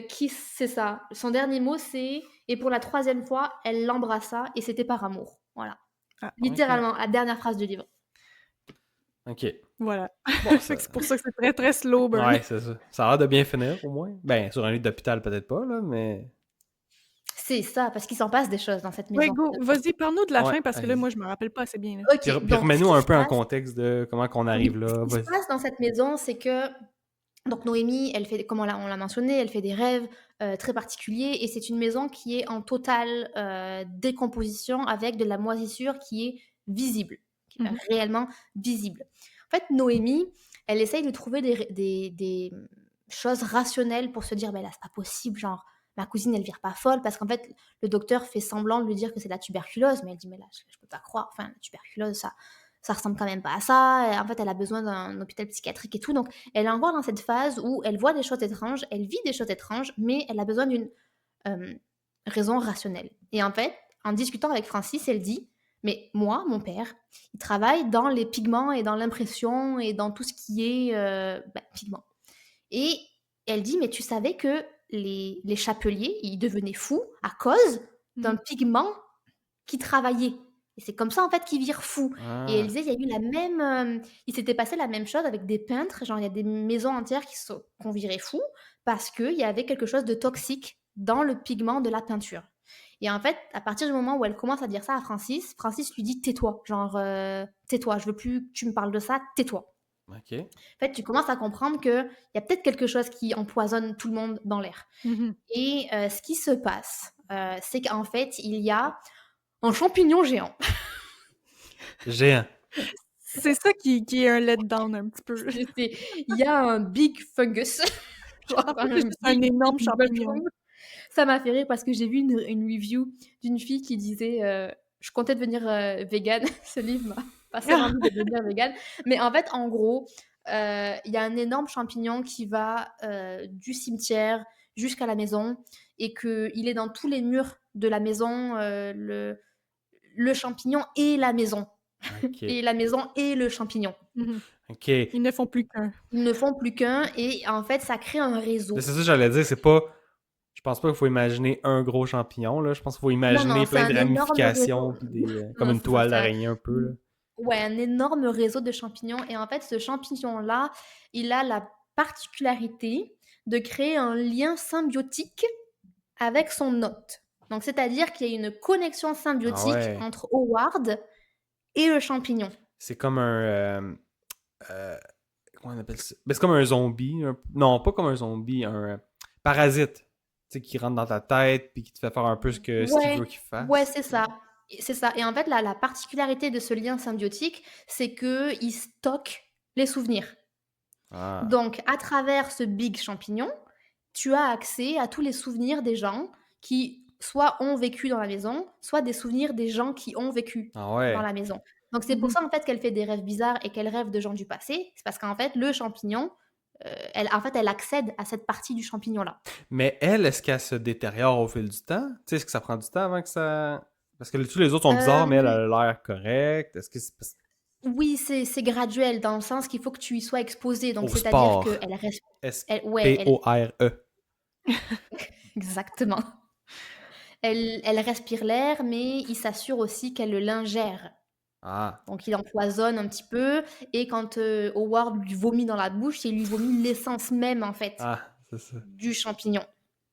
kiss, c'est ça. Son dernier mot, c'est et pour la troisième fois, elle l'embrassa et c'était par amour. Voilà. Ah, Ok. Littéralement, la dernière phrase du livre. Ok. voilà. Bon, Fait ça. que c'est pour ça que c'est très, très slow burn. Ouais, c'est ça. Ça a l'air de bien finir, au moins. Ben, sur un lit d'hôpital, peut-être pas, là, mais. C'est ça, parce qu'il s'en passe des choses dans cette Ouais, maison. go, vas-y, parle-nous de la Ouais, fin, parce que là, allez-y. moi, je me rappelle pas assez bien, là. Ok, Puis donc ce remets-nous qui un se peu en passe, contexte de comment qu'on oui, arrive ce là. qui se Vas-y. passe dans cette maison, c'est que donc Noémie, elle fait, comme on l'a mentionné, elle fait des rêves très particuliers et c'est une maison qui est en totale décomposition avec de la moisissure qui est visible, qui est Mhm. réellement visible. En fait, Noémie, elle essaye de trouver des choses rationnelles pour se dire, ben là, c'est pas possible, genre, ma cousine, elle vire pas folle parce qu'en fait, le docteur fait semblant de lui dire que c'est de la tuberculose, mais elle dit, mais là, je peux pas croire, enfin, la tuberculose, ça ressemble quand même pas à ça. Et en fait, elle a besoin d'un hôpital psychiatrique et tout. Donc, elle est encore dans cette phase où elle voit des choses étranges, elle vit des choses étranges, mais elle a besoin d'une euh, raison rationnelle. Et en fait, en discutant avec Francis, elle dit, mais moi, mon père, il travaille dans les pigments et dans l'impression et dans tout ce qui est pigments. Et elle dit, mais tu savais que les chapeliers, ils devenaient fous à cause d'un Mhm. pigment qui travaillait. Et c'est comme ça, en fait, qu'ils virent fous. Et elle Ah. disait, il y a eu la même... il s'était passé la même chose avec des peintres. Genre, il y a des maisons entières qu'on virait fous parce qu'il y avait quelque chose de toxique dans le pigment de la peinture. Et en fait, à partir du moment où elle commence à dire ça à Francis, Francis lui dit, tais-toi. Genre, tais-toi, je veux plus que tu me parles de ça, tais-toi. Ok. En fait, tu commences à comprendre qu'il y a peut-être quelque chose qui empoisonne tout le monde dans l'air. Mhm. Et ce qui se passe, c'est qu'en fait, il y a un champignon géant. Géant. C'est ça qui est un letdown un petit peu. Il y a un big fungus. Genre En fait, c'est un juste un big énorme big champignon. mushroom. Ça m'a fait rire parce que j'ai vu une review d'une fille qui disait je comptais devenir vegan. Ce livre m'a passé l'envie de devenir vegan. Mais en fait, en gros, il y a un énorme champignon qui va du cimetière jusqu'à la maison et qu'il est dans tous les murs de la maison, le champignon et la maison. Ok. Et la maison et le champignon. Mhm. Ok. Ils ne font plus qu'un. Ils ne font plus qu'un et en fait, ça crée un C'est réseau. ça que j'allais dire, c'est pas. Je pense pas qu'il faut imaginer un gros champignon, là. Je pense qu'il faut Non, non, imaginer c'est plein de un énorme ramifications, réseau. puis comme Non, une c'est ça, toile d'araignée un peu, là. ouais, un énorme réseau de champignons. Et en fait, ce champignon-là, il a la particularité de créer un lien symbiotique avec son hôte. Donc, c'est-à-dire qu'il y a une connexion Ah symbiotique ouais. entre Howard et le champignon. C'est comme un. Euh, comment on appelle ça? Ben, c'est comme un zombie. Non, pas comme un zombie, un parasite. sais, qui rentre dans ta tête puis qui te fait faire un peu ce que Steve Ouais, veut qu'il ouais, fasse. c'est ça. C'est ça. Et en fait, la particularité de ce lien symbiotique, c'est qu'il stocke les souvenirs. Ah. Donc, à travers ce big champignon, tu as accès à tous les souvenirs des gens qui soit ont vécu dans la maison, soit des souvenirs des gens qui ont vécu Ah dans ouais. la maison. Donc, c'est pour Mhm. ça, en fait, qu'elle fait des rêves bizarres et qu'elle rêve de gens du passé. C'est parce qu'en fait, le champignon, elle accède à cette partie du champignon-là. Mais elle, est-ce qu'elle se détériore au fil du temps? Tu sais, est-ce que ça prend du temps avant que ça... Parce que tous les autres sont bizarres, mais elle Euh, a l'air correcte. Est-ce que c'est oui, c'est graduel dans le sens qu'il faut que tu y sois exposé. Donc, au c'est-à-dire sport? qu'elle reste. Ouais, S-P-O-R-E. exactement. Elle respire l'air, mais il s'assure aussi qu'elle l'ingère. Ah. Donc il empoisonne un petit peu et quand, Howard lui vomit dans la bouche, il lui vomit l'essence même, en fait, Ah, c'est ça. du champignon.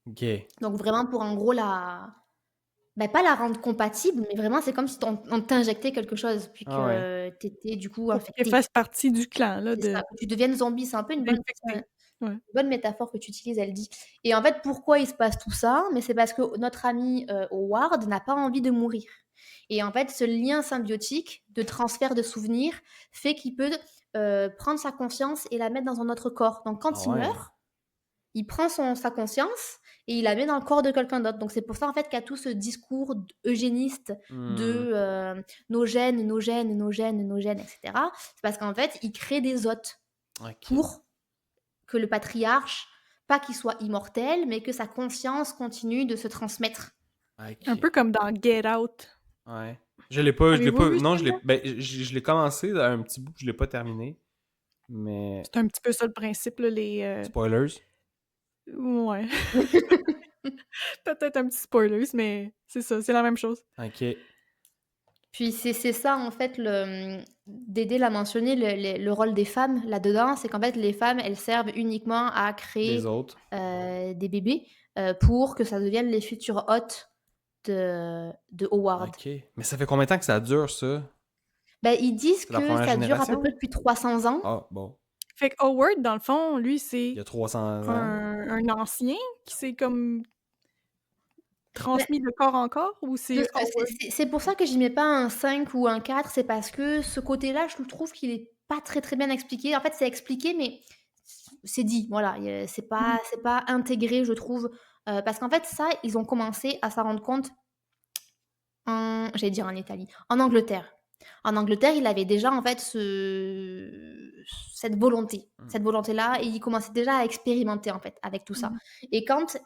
OK. Donc vraiment pour en gros pas la rendre compatible, mais vraiment c'est comme si on t'injectait quelque chose puis Ah ouais. que t'étais du coup Pour qu'elle infecté. fasse partie du clan, là, C'est ça, de que tu deviennes zombie, c'est un peu d'infecté. Ouais. bonne métaphore que tu utilises, elle dit. Et en fait, pourquoi il se passe tout ça? Mais c'est parce que notre ami, Howard n'a pas envie de mourir. Et en fait, ce lien symbiotique de transfert de souvenirs fait qu'il peut, prendre sa conscience et la mettre dans un autre corps. Donc Ah quand il ouais. meurt, il prend sa conscience et il la met dans le corps de quelqu'un d'autre. Donc c'est pour ça en fait qu'il y a tout ce discours eugéniste Hmm. de nos gènes, nos gènes, nos gènes, nos gènes, etc. C'est parce qu'en fait, il crée des hôtes OK. pour que le patriarche, pas qu'il soit immortel, mais que sa conscience continue de se transmettre. Un OK. peu comme dans Get Out. Ouais. Je l'ai pas... Avez-vous vu Non, celui-là? je l'ai commencé à un petit bout, je l'ai pas terminé. Mais... C'est un petit peu ça le principe, là, Spoilers. Ouais. Peut-être un petit spoilers, mais c'est ça, c'est la même chose. OK. Puis c'est ça, en fait, Dédé l'a mentionné, le rôle des femmes là-dedans, c'est qu'en fait, les femmes, elles servent uniquement à Les créer autres. des bébés pour que ça devienne les futurs hôtes de Howard. OK. Mais ça fait combien de temps que ça dure, ça? Ils disent C'est la que première ça dure à peu génération? près depuis 300 ans. Ah, bon. Fait que Howard, dans le fond, lui, Il c'est y a 300 ans. un ancien qui s'est comme Mais transmis de corps en corps, ou c'est Howard? c'est pour ça que j'y mets pas un 5 ou un 4, c'est parce que ce côté-là, je trouve qu'il est pas très, très bien expliqué. En fait, c'est expliqué, mais c'est dit, voilà, Mhm. c'est pas intégré, je trouve, parce qu'en fait, ça, ils ont commencé à s'en rendre compte j'allais dire en Italie, en Angleterre. En Angleterre, il avait déjà, en fait, cette volonté. Hmm. Cette volonté-là et il commençait déjà à expérimenter, en fait, avec tout ça. Mhm. Et quand,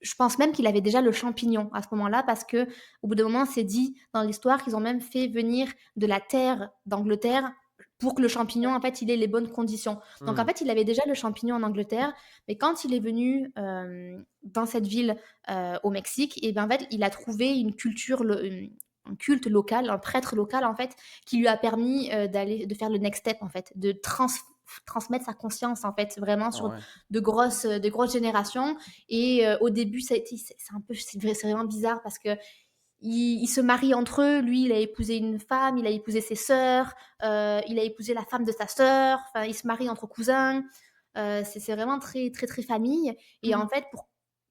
je pense même qu'il avait déjà le champignon à ce moment-là parce qu'au bout d'un moment, c'est dit dans l'histoire qu'ils ont même fait venir de la terre d'Angleterre pour que le champignon, en fait, il ait les bonnes conditions. Donc en Hmm. fait, il avait déjà le champignon en Angleterre, mais quand il est venu, dans cette ville, au Mexique et en fait, il a trouvé une culture un culte local, un prêtre local, en fait, qui lui a permis, de faire le next step, en fait, de transmettre sa conscience, en fait, vraiment Ah sur ouais. de grosses générations et au début, ça a été c'est un peu c'est vraiment bizarre parce que ils se marient entre eux. Lui, il a épousé une femme, il a épousé ses sœurs, il a épousé la femme de sa sœur. Enfin, ils se marient entre cousins. C'est vraiment très, très, très famille. Et Mhm. en fait, pour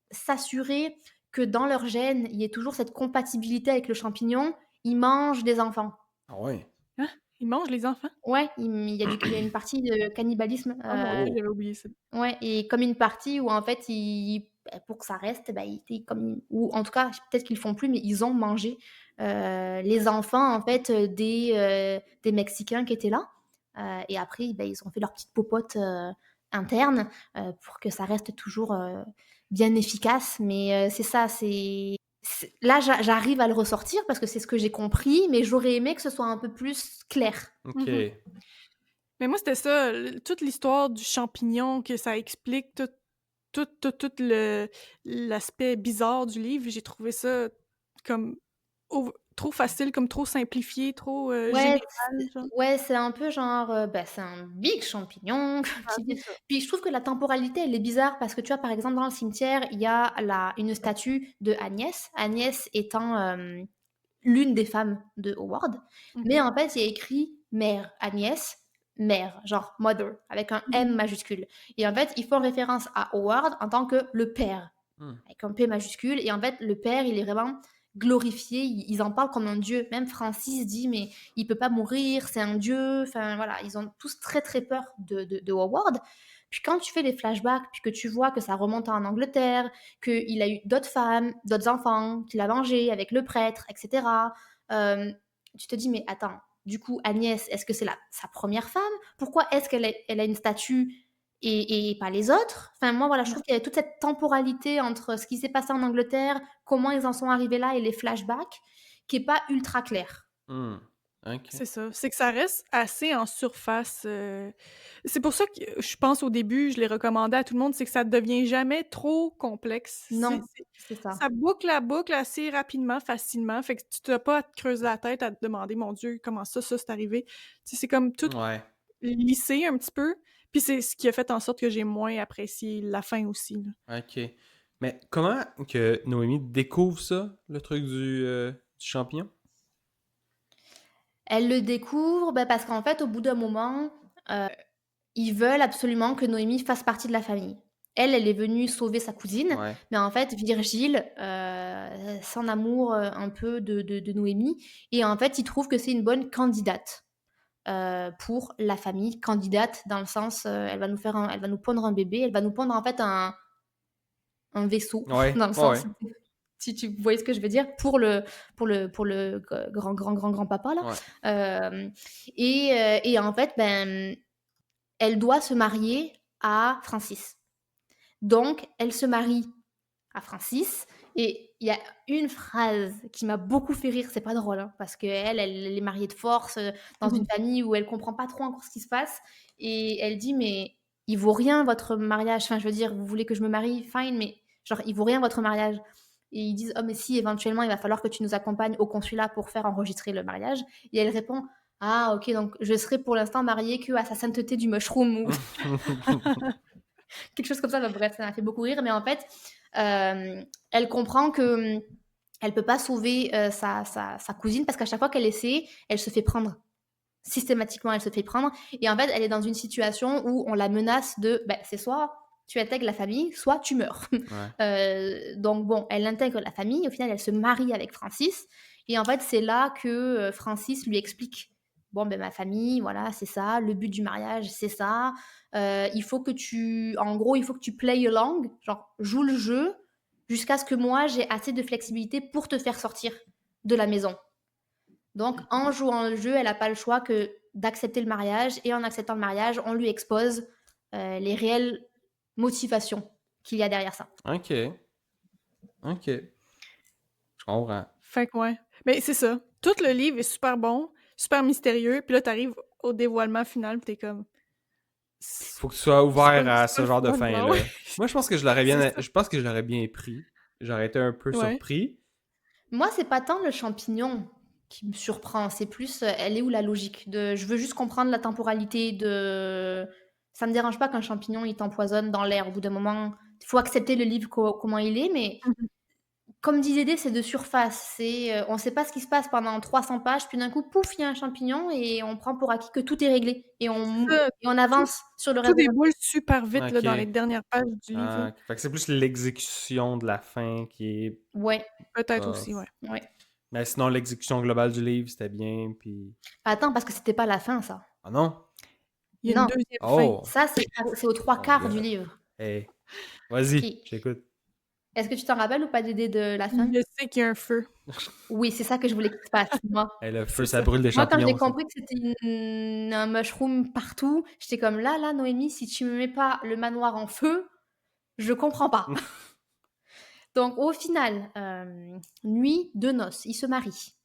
s'assurer que dans leur gène, il y ait toujours cette compatibilité avec le champignon, ils mangent des enfants. Ah ouais. Hein? Ils mangent les enfants? Ouais, il y a une partie de cannibalisme. Oh mon Dieu, Oh. j'avais oublié ça. Ouais, et comme une partie où en fait, pour que ça reste, ou en tout cas, peut-être qu'ils le font plus, mais ils ont mangé les enfants en fait des Mexicains qui étaient là. Et après, ils ont fait leur petite popote interne pour que ça reste toujours bien efficace. Mais c'est ça, là, j'arrive à le ressortir parce que c'est ce que j'ai compris, mais j'aurais aimé que ce soit un peu plus clair. OK. Mhm. Mais moi, c'était ça, toute l'histoire du champignon, que ça explique tout l'aspect bizarre du livre. J'ai trouvé ça comme trop facile, comme trop simplifié, trop Ouais, général, genre. c'est un peu genre, c'est un big champignon Ah, qui c'est vit ça. puis je trouve que la temporalité, elle est bizarre parce que tu vois, par exemple, dans le cimetière, il y a une statue de Agnès. Agnès étant, l'une des femmes de Howard, mais Ok. en fait, il y a écrit mère, Agnès, mère, genre mother, avec un M Mhm. majuscule et en fait, ils font référence à Howard en tant que le père Hmm. avec un P majuscule. Et en fait, le père, il est vraiment glorifié. Ils en parlent comme un dieu. Même Francis dit, mais il peut pas mourir, c'est un dieu. Enfin, voilà, ils ont tous très, très peur de Howard. Puis quand tu fais les flashbacks, puis que tu vois que ça remonte en Angleterre, qu'il a eu d'autres femmes, d'autres enfants, qu'il a vengé avec le prêtre, etc., euh, tu te dis, mais attends, du coup, Agnès, est-ce que c'est sa première femme? Pourquoi est-ce qu'elle a une statue et pas les autres? Enfin, moi, voilà, je trouve qu'il y a toute cette temporalité entre ce qui s'est passé en Angleterre, comment ils en sont arrivés là et les flashbacks, qui est pas ultra clair. Hmm. Ok. C'est ça. C'est que ça reste assez en surface. C'est pour ça que je pense au début, je l'ai recommandé à tout le monde, c'est que ça ne devient jamais trop complexe. Non, c'est ça. Ça boucle la boucle assez rapidement, facilement. Fait que tu n'as pas à te creuser la tête, à te demander, mon Dieu, comment ça c'est arrivé. Tu sais, c'est comme tout Ouais. lissé un petit peu. Puis c'est ce qui a fait en sorte que j'ai moins apprécié la fin aussi, là. Ok. Mais comment que Noémie découvre ça, le truc du champignon? Elle le découvre parce qu'en fait, au bout d'un moment, ils veulent absolument que Noémie fasse partie de la famille. Elle est venue sauver sa cousine, Ouais. mais en fait, Virgile s'en amour un peu de Noémie, et en fait, il trouve que c'est une bonne candidate pour la famille. Candidate dans le sens, elle va elle va nous pondre un bébé, elle va nous pondre en fait un vaisseau, Ouais. dans le Ouais. sens, si tu voyez ce que je veux dire, pour le grand papa là. Ouais. Et en fait, elle doit se marier à Francis. Donc, elle se marie à Francis. Et il y a une phrase qui m'a beaucoup fait rire, c'est pas drôle, hein, parce qu'elle est mariée de force dans une famille où elle comprend pas trop encore ce qui se passe. Et elle dit, mais il vaut rien votre mariage. Enfin, je veux dire, vous voulez que je me marie, fine, mais genre, il vaut rien votre mariage. Et ils disent, oh, mais si, éventuellement, il va falloir que tu nous accompagnes au consulat pour faire enregistrer le mariage. Et elle répond, ah, ok, donc je serai pour l'instant mariée que à sa sainteté du mushroom ou quelque chose comme ça. Bah, bref, ça m'a fait beaucoup rire. Mais en fait, elle comprend que elle peut pas sauver sa cousine parce qu'à chaque fois qu'elle essaie, elle se fait prendre. Systématiquement, elle se fait prendre. Et en fait, elle est dans une situation où on la menace de, c'est soit tu intègres la famille, soit tu meurs. Ouais. Donc bon, elle intègre la famille. Au final, elle se marie avec Francis. Et en fait, c'est là que Francis lui explique, bon, ma famille, voilà, c'est ça. Le but du mariage, c'est ça. Il faut que en gros, il faut que tu play along, genre joue le jeu jusqu'à ce que moi j'ai assez de flexibilité pour te faire sortir de la maison. Donc, en jouant le jeu, elle n'a pas le choix que d'accepter le mariage. Et en acceptant le mariage, on lui expose les réelles motivations qu'il y a derrière ça. Ok. Ok. Je comprends. Fait que ouais. Mais c'est ça. Tout le livre est super bon, super mystérieux. Puis là, t'arrives au dévoilement final, puis t'es comme... Faut que tu sois ouvert à c'est ce pas le genre de fun, fin-là. genre, ouais. Moi, je pense que je l'aurais C'est bien, ça. je pense que je l'aurais bien pris. J'aurais été un peu Ouais. surpris. Moi, c'est pas tant le champignon qui me surprend, c'est plus elle est où la logique de je veux juste comprendre la temporalité de ça me dérange pas qu'un champignon il t'empoisonne dans l'air au bout d'un moment. Il faut accepter le livre comment il est, mais Mhm. comme disait D, c'est de surface. On ne sait pas ce qui se passe pendant 300 pages, puis d'un coup, pouf, il y a un champignon et on prend pour acquis que tout est réglé et on, Ça, et on tout, avance sur le tout reste de notre... déboule super vite là, Ok. dans les dernières pages du livre, là. Ah, fait que c'est plus l'exécution de la fin qui est Ouais, Peut-être pas... aussi, ouais. ouais. Mais sinon, l'exécution globale du livre, c'était bien, puis... Attends, parce que c'était pas la fin, ça. Ah non? Il y a une Non, deuxième fin. Oh! ça, c'est aux trois Oh my quarts du god. livre. Hey, Ok. vas-y, j'écoute. Est-ce que tu t'en rappelles ou pas d'idée de la fin? Je sais qu'il y a un feu. Oui, c'est ça que je voulais qu'il se passe, moi. Hey, le feu, C'est ça ça. brûle des Moi, quand j'ai champignons, ça. compris que c'était un mushroom partout, j'étais comme là, Noémie, si tu me mets pas le manoir en feu, je comprends pas. Donc, au final, nuit de noces, ils se marient.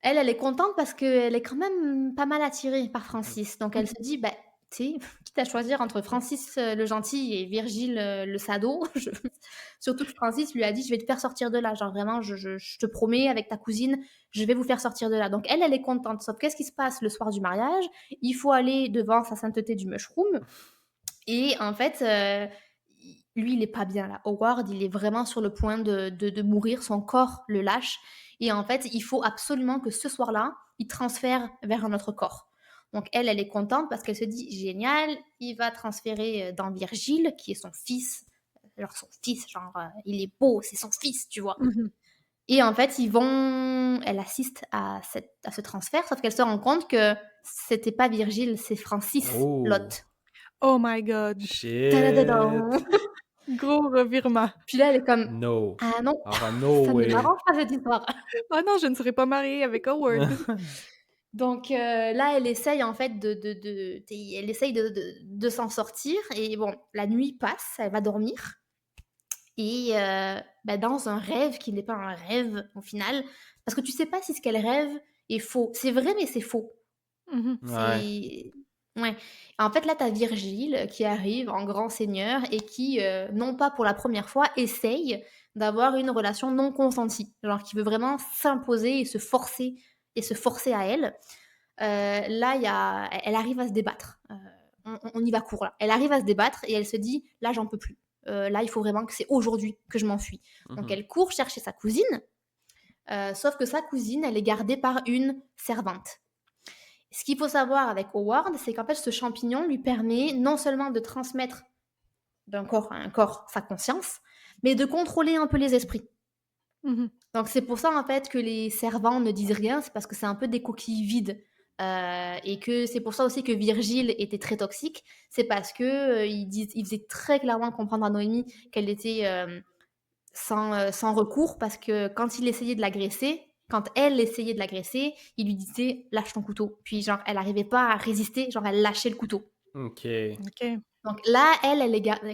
Elle est contente parce qu'elle est quand même pas mal attirée par Francis. Donc, elle se dit, tu sais, quitte à choisir entre Francis le gentil et Virgile le sado, surtout que Francis lui a dit, je vais te faire sortir de là. Genre, vraiment, je te promets, avec ta cousine, je vais vous faire sortir de là. Donc, elle est contente. Sauf qu'est-ce qui se passe le soir du mariage? Il faut aller devant sa sainteté du mushroom. Et en fait, lui, il est pas bien là. Howard, il est vraiment sur le point de mourir. Son corps le lâche. Et en fait, il faut absolument que ce soir-là, il transfère vers un autre corps. Donc elle est contente parce qu'elle se dit, génial, il va transférer dans Virgile, qui est son fils genre son fils, genre il est beau, c'est son fils, tu vois. Mhm. Et en fait, elle assiste à ce transfert, sauf qu'elle se rend compte que c'était pas Virgile, c'est Francis Oh. Lot. Oh my god. Tadadadam. Shit. Gros revirement. Puis là, elle est comme No. ah non, Ah, no ça ne way. m'arrange pas cette histoire. Oh non, je ne serais pas mariée avec Howard. Donc là, elle essaye en fait elle essaye de s'en sortir. Et bon, la nuit passe, elle va dormir. Et dans un rêve qui n'est pas un rêve au final, parce que tu sais pas si ce qu'elle rêve est faux. C'est vrai, mais c'est faux. Mhm. Ouais. C'est ouais. En fait, là, tu as Virgile qui arrive en grand seigneur et qui, non pas pour la première fois, essaye d'avoir une relation non consentie. Genre qui veut vraiment s'imposer et se forcer à elle. Là, elle arrive à se débattre. On y va court là. Elle arrive à se débattre et elle se dit là, j'en peux plus. Là, il faut vraiment que c'est aujourd'hui que je m'enfuis. Donc, Mhm. elle court chercher sa cousine. Sauf que sa cousine, elle est gardée par une servante. Ce qu'il faut savoir avec Howard, c'est qu'en fait, ce champignon lui permet non seulement de transmettre d'un corps à un corps sa conscience, mais de contrôler un peu les esprits. Mhm. Donc c'est pour ça en fait que les servants ne disent rien, c'est parce que c'est un peu des coquilles vides. Et que c'est pour ça aussi que Virgile était très toxique, c'est parce que il faisait très clairement comprendre à Noémie qu'elle était sans recours, parce que quand il essayait de l'agresser, quand elle essayait de l'agresser, il lui disait lâche ton couteau. Puis genre elle n'arrivait pas à résister, genre elle lâchait le couteau. Ok. Ok. Donc là,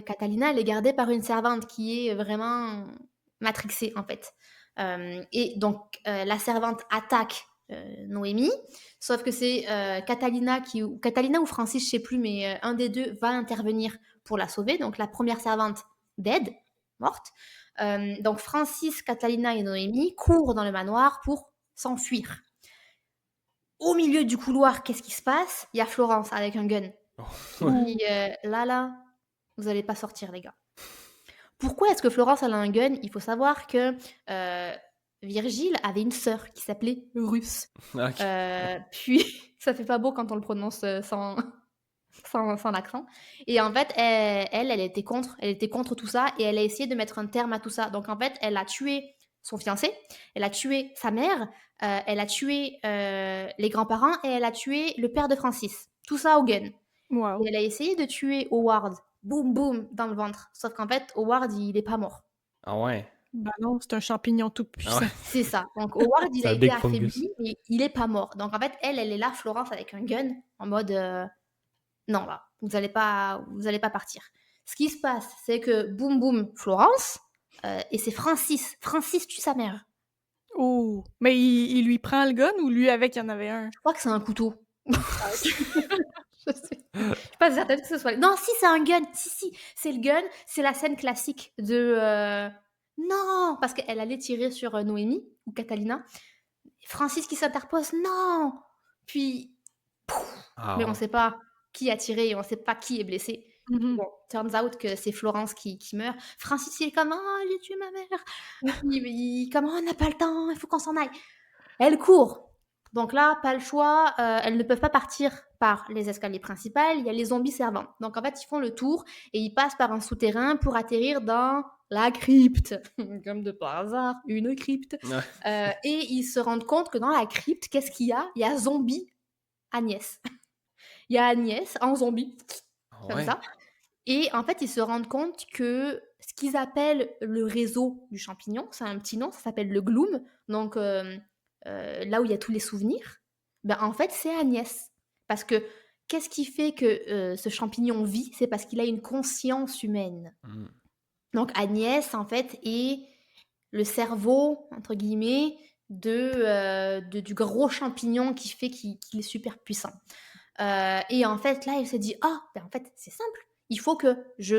Catalina, elle est gardée par une servante qui est vraiment matrixée, en fait. Et donc, la servante attaque Noémie, sauf que c'est Catalina ou Francis, je sais plus, mais un des deux va intervenir pour la sauver. Donc, la première servante, dead, morte. Donc, Francis, Catalina et Noémie courent dans le manoir pour s'enfuir. Au milieu du couloir, qu'est-ce qui se passe? Il y a Florence avec un gun. Ouais. Puis là, vous allez pas sortir, les gars. Pourquoi est-ce que Florence elle a un gun? Il faut savoir que Virgile avait une sœur qui s'appelait Russe. Ok. Puis, ça fait pas beau quand on le prononce sans l'accent. Et en fait, elle était contre tout ça et elle a essayé de mettre un terme à tout ça. Donc en fait, elle a tué son fiancé, elle a tué sa mère, elle a tué les grands-parents et elle a tué le père de Francis. Tout ça au gun. Wow. Et elle a essayé de tuer Howard, boum boum, dans le ventre. Sauf qu'en fait, Howard, il est pas mort. Ah ouais. Ben non, c'est un champignon tout Ah puissant. ouais. C'est ça. Donc Howard, il C'est a un été big fungus. affaibli, mais il est pas mort. Donc en fait, elle est là, Florence, avec un gun, en mode non, là, vous allez pas partir. Ce qui se passe, c'est que boum boum, Florence, et c'est Francis. Francis tue sa mère. Oh. Mais il lui prend le gun ou lui avec, il y en avait un? Je crois que c'est un couteau. Je suis pas certaine que ce soit. Non, si, c'est un gun. Si, c'est le gun. C'est la scène classique de. Non, parce qu'elle allait tirer sur Noémie ou Catalina. Francis qui s'interpose. Non. Puis, Ah mais on ouais. sait pas qui a tiré et on sait pas qui est blessé. Mhm. Bon, turns out que c'est Florence qui meurt. Francis, il est comme oh, j'ai tué ma mère. Comme oh, on n'a pas le temps, il faut qu'on s'en aille. Elle court. Donc là, pas le choix. Elles ne peuvent pas partir par les escaliers principales. Il y a les zombies servants. Donc en fait, ils font le tour et ils passent par un souterrain pour atterrir dans la crypte. Comme de par hasard, une crypte. Ouais. Et ils se rendent compte que dans la crypte, qu'est-ce qu'il y a? Il y a zombie Agnès. Il y a Agnès en zombie, Ah comme ouais. ça. Et en fait, ils se rendent compte que ce qu'ils appellent le réseau du champignon, c'est un petit nom, ça s'appelle le gloom. Donc là où il y a tous les souvenirs, ben, en fait, c'est Agnès. Parce que qu'est-ce qui fait que ce champignon vit? C'est parce qu'il a une conscience humaine. Mm. Donc Agnès, en fait, est le cerveau, entre guillemets, du gros champignon qui fait qu'il est super puissant. Et en fait, là, elle se dit, ah, ben en fait, c'est simple. Il faut que je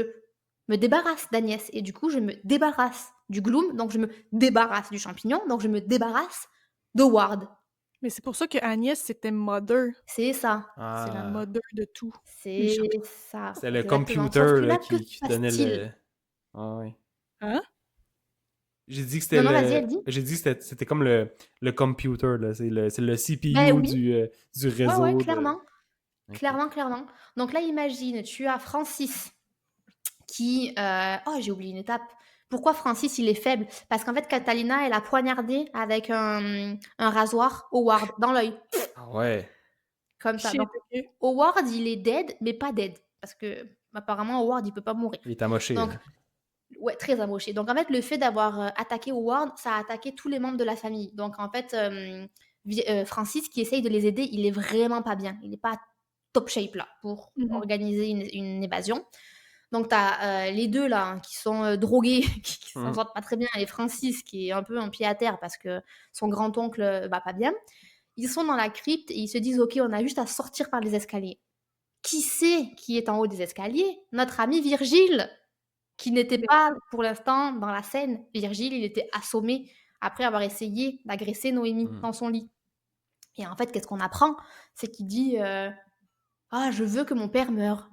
me débarrasse d'Agnès. Et du coup, je me débarrasse du gloom, donc je me débarrasse du champignon, donc je me débarrasse d'Howard. Mais c'est pour ça que Agnès, c'était mother. C'est ça. C'est la Ah. mother de tout. C'est champignons. ça. C'est le Exactement. computer Sauf que là, là, que qui se donnait passe-t-il? le. Ah ouais. Hein? J'ai dit que c'était Non, non, vas-y, le. elle dit. J'ai dit que c'était comme le computer, là. C'est le CPU Ben oui. du Ouais, réseau. ouais, de... clairement. Ok. Clairement. Donc là, imagine, tu as Francis Oh, j'ai oublié une étape. Pourquoi Francis, il est faible? Parce qu'en fait, Catalina, elle a poignardé avec un rasoir Howard dans l'œil, Ah ouais. comme ça. Donc, Shit, ok. Howard, il est dead, mais pas dead. Parce que, apparemment, Howard, il peut pas mourir. Il est amoché, Donc, là. ouais, très amoché. Donc, en fait, le fait d'avoir attaqué Howard, ça a attaqué tous les membres de la famille. Donc, en fait, Francis, qui essaye de les aider, il est vraiment pas bien. Il n'est pas top shape, là, pour Mhm. organiser une évasion. Donc, tu as les deux, là, hein, qui sont drogués, qui s'en Mhm. sortent pas très bien, et Francis, qui est un peu un pied à terre parce que son grand-oncle va pas bien. Ils sont dans la crypte et ils se disent, OK, on a juste à sortir par les escaliers. Qui sait qui est en haut des escaliers? Notre ami Virgile, qui n'était Mais- pas pour l'instant dans la scène. Virgile, il était assommé après avoir essayé d'agresser Noémie Mhm. dans son lit. Et en fait, qu'est-ce qu'on apprend? C'est qu'il dit Ah, je veux que mon père meure.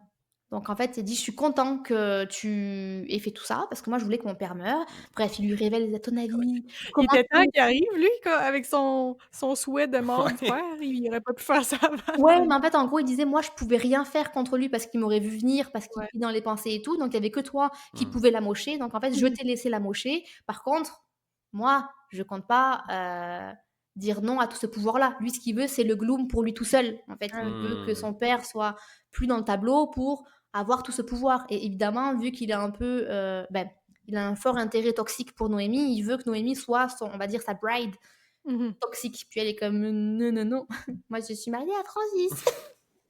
Donc en fait, il dit Je suis content que tu aies fait tout ça parce que moi, je voulais que mon père meure. Bref, il lui révèle À ton avis, Il comment était temps tu. qu'il arrive, lui, avec son souhait de mort du Ouais. père. Il aurait pas pu faire ça avant. Ouais, mais en fait, en gros, il disait Moi, je pouvais rien faire contre lui parce qu'il m'aurait vu venir, parce qu'il Ouais. lit dans les pensées et tout. Donc il y avait que toi qui Mhm. pouvais l'amocher. Donc en fait, je Mhm. t'ai laissé l'amocher. Par contre, moi, je compte pas dire non à tout ce pouvoir-là. Lui, ce qu'il veut, c'est le gloom pour lui tout seul. En fait, Ouais. il veut que Mhm. son père soit plus dans le tableau pour avoir tout ce pouvoir. Et évidemment, vu qu'il est un peu, il a un fort intérêt toxique pour Noémie, il veut que Noémie soit on va dire, sa bride Mhm. toxique. Puis elle est comme non, non, non. Moi, je suis mariée à Francis.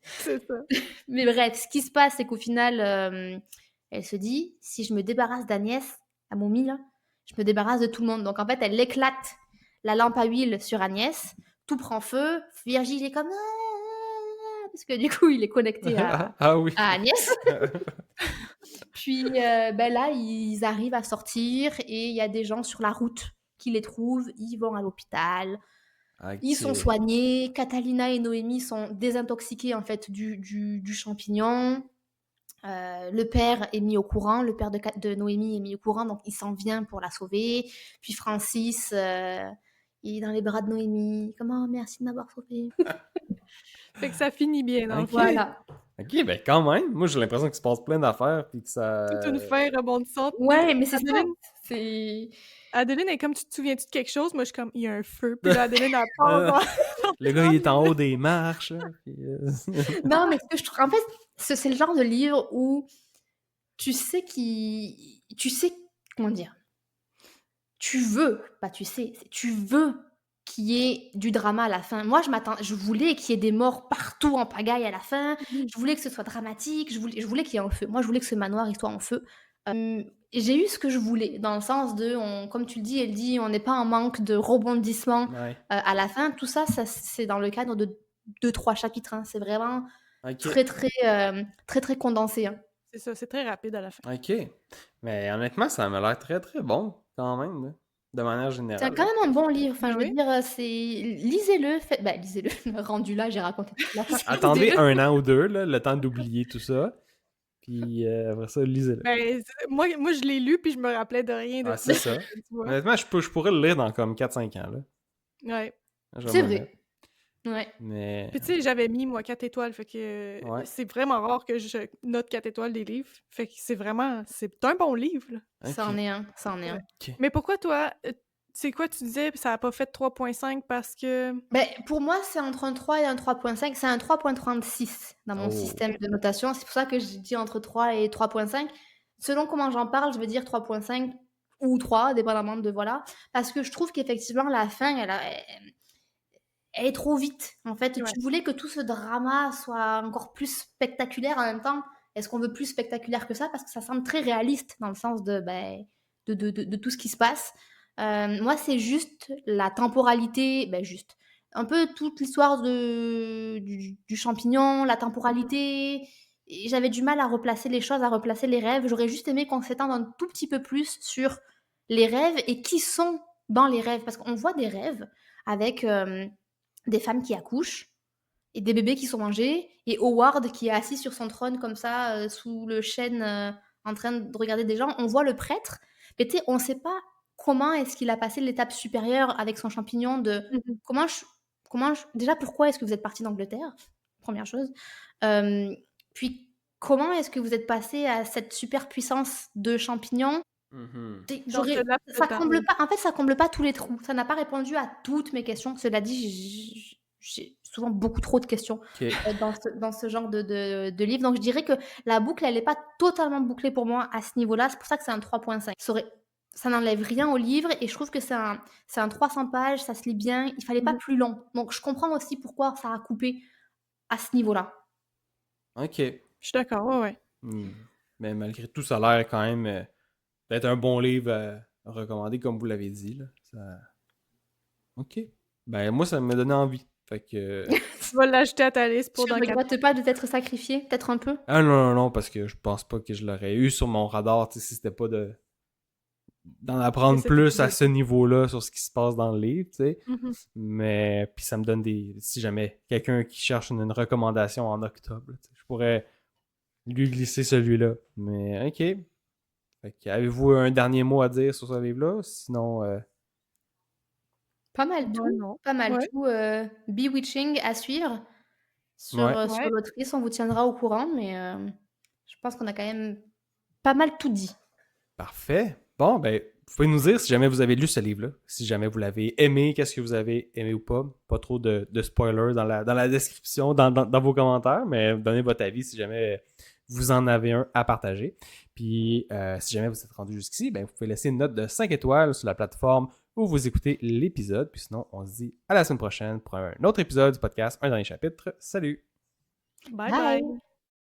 C'est ça. Mais bref, ce qui se passe, c'est qu'au final, elle se dit si je me débarrasse d'Agnès, à Mommy, là, je me débarrasse de tout le monde. Donc en fait, elle éclate la lampe à huile sur Agnès, tout prend feu. Virgile est comme parce que du coup, il est connecté Ah oui. à Agnès. Puis là, ils arrivent à sortir et il y a des gens sur la route qui les trouvent. Ils vont à l'hôpital. Ils sont Ok. soignés. Catalina et Noémie sont désintoxiquées en fait du champignon. Le père est mis au courant, le père de Noémie est mis au courant, donc il s'en vient pour la sauver. Puis Francis, il est dans les bras de Noémie. Comment merci de m'avoir sauvé. Fait que ça finit bien, dans le Ok. fond. Voilà. Ok, ben quand même. Moi, j'ai l'impression qu'il se passe plein d'affaires puis que ça. Toute une fin rebondissante. Ouais, mais c'est ça. Adeline, C'est. Adeline est comme tu te souviens-tu de quelque chose? Moi, je suis comme, il y a un feu. Puis là, Adeline, elle part Euh, dans Le gars, il est en haut des marches. Là, puis, Non, mais ce que je trouve. En fait, c'est le genre de livre où tu sais qui. Tu sais. Comment dire Tu veux, pas tu sais, tu veux qu'il y ait du drama à la fin. Moi, je voulais qu'il y ait des morts partout en pagaille à la fin. Mhm. Je voulais que ce soit dramatique. Je voulais qu'il y ait un feu. Moi, je voulais que ce manoir il soit en feu. Et j'ai eu ce que je voulais, dans le sens de, comme tu le dis, elle dit, on n'est pas en manque de rebondissements Ouais. à la fin. Tout ça, c'est dans le cadre de 2-3 chapitres, hein. C'est vraiment Ok. très, très, très, très condensé, hein. C'est ça, c'est très rapide à la fin. Ok. Mais honnêtement, ça m'a l'air très très bon, quand même, là, de manière C'est générale. quand même un bon livre. Enfin, Ben je veux oui. dire, lisez-le. Lisez-le. Rendu là, j'ai raconté la fin. Attendez Lisez-le. un an ou deux, là, le temps d'oublier tout ça. Puis après ça, lisez-le. Ben, moi, je l'ai lu, puis je me rappelais de rien de Ah, ça. c'est ça. Tu vois. Honnêtement, je pourrais le lire dans comme 4-5 ans, là. Ouais. Je vais C'est me le mettre. vrai. Ouais. Mais. Puis tu sais, j'avais mis, moi, 4 étoiles. Fait que Ouais. c'est vraiment rare que je note 4 étoiles des livres. Fait que c'est un bon livre, là. Ça en Ok. est un. Ça en est un. Ok. Mais pourquoi toi, c'est quoi tu disais, ça a pas fait 3.5 parce que... Pour moi, c'est entre un 3 et un 3.5. C'est un 3.36 dans mon Oh. système de notation. C'est pour ça que j'ai dit entre 3 et 3.5. Selon comment j'en parle, je veux dire 3.5 ou 3, dépendamment de voilà. Parce que je trouve qu'effectivement, la fin, elle est trop vite. En fait, Ouais. tu voulais que tout ce drama soit encore plus spectaculaire en même temps. Est-ce qu'on veut plus spectaculaire que ça? Parce que ça semble très réaliste dans le sens de tout ce qui se passe. Moi, c'est juste la temporalité, juste. Un peu toute l'histoire du champignon, la temporalité. Et j'avais du mal à replacer les choses, à replacer les rêves. J'aurais juste aimé qu'on s'étende un tout petit peu plus sur les rêves et qui sont dans les rêves. Parce qu'on voit des rêves avec des femmes qui accouchent et des bébés qui sont mangés et Howard qui est assis sur son trône comme ça sous le chêne en train de regarder des gens. On voit le prêtre, mais tu sais, on ne sait pas comment est-ce qu'il a passé l'étape supérieure avec son champignon de Mhm. déjà pourquoi est-ce que vous êtes parti d'Angleterre, première chose. Euh, Puis comment est-ce que vous êtes passé à cette super puissance de champignons? Mhm. Dans ce laps de Ça temps, comble oui. pas, en fait, ça comble pas tous les trous. Ça n'a pas répondu à toutes mes questions. Cela dit, j'ai souvent beaucoup trop de questions Ok. dans ce genre de livre. Donc, je dirais que la boucle, elle est pas totalement bouclée pour moi à ce niveau-là. C'est pour ça que c'est un 3.5. Ça n'enlève rien au livre et je trouve que c'est un 300 pages, ça se lit bien. Il fallait pas Mhm. plus long. Donc, je comprends aussi pourquoi ça a coupé à ce niveau-là. Ok. Je suis d'accord, ouais. Hmm. Mais malgré tout, ça a l'air quand même d'être un bon livre à recommander, comme vous l'avez dit. Là. Ok. Ben, moi, ça m'a donné envie. Fait que. Tu vas l'ajouter à ta liste pour Tu dans 4 regrettes pas de t'être sacrifié, peut-être un peu? Ah non, parce que je pense pas que je l'aurais eu sur mon radar, tu sais, si c'était pas d'en apprendre cet plus à ce épisode. niveau-là sur ce qui se passe dans le livre, tu sais. Mhm. Mais, puis ça me donne si jamais quelqu'un qui cherche une recommandation en octobre, tu sais, je pourrais lui glisser celui-là. Mais, ok. Fait que, avez-vous un dernier mot à dire sur ce livre-là? Sinon, Pas mal Ouais, tout, non. pas mal Ouais, tout, Bewitching à suivre ouais. sur ouais. l'autrice, on vous tiendra au courant, mais je pense qu'on a quand même pas mal tout dit. Parfait. Bon, ben, vous pouvez nous dire si jamais vous avez lu ce livre-là, si jamais vous l'avez aimé, qu'est-ce que vous avez aimé ou pas. Pas trop de spoilers dans la description, dans vos commentaires, mais donnez votre avis si jamais vous en avez un à partager. Puis, si jamais vous êtes rendu jusqu'ici, ben, vous pouvez laisser une note de 5 étoiles sur la plateforme où vous écoutez l'épisode. Puis sinon, on se dit à la semaine prochaine pour un autre épisode du podcast, un dernier chapitre. Salut! Bye Bye! bye.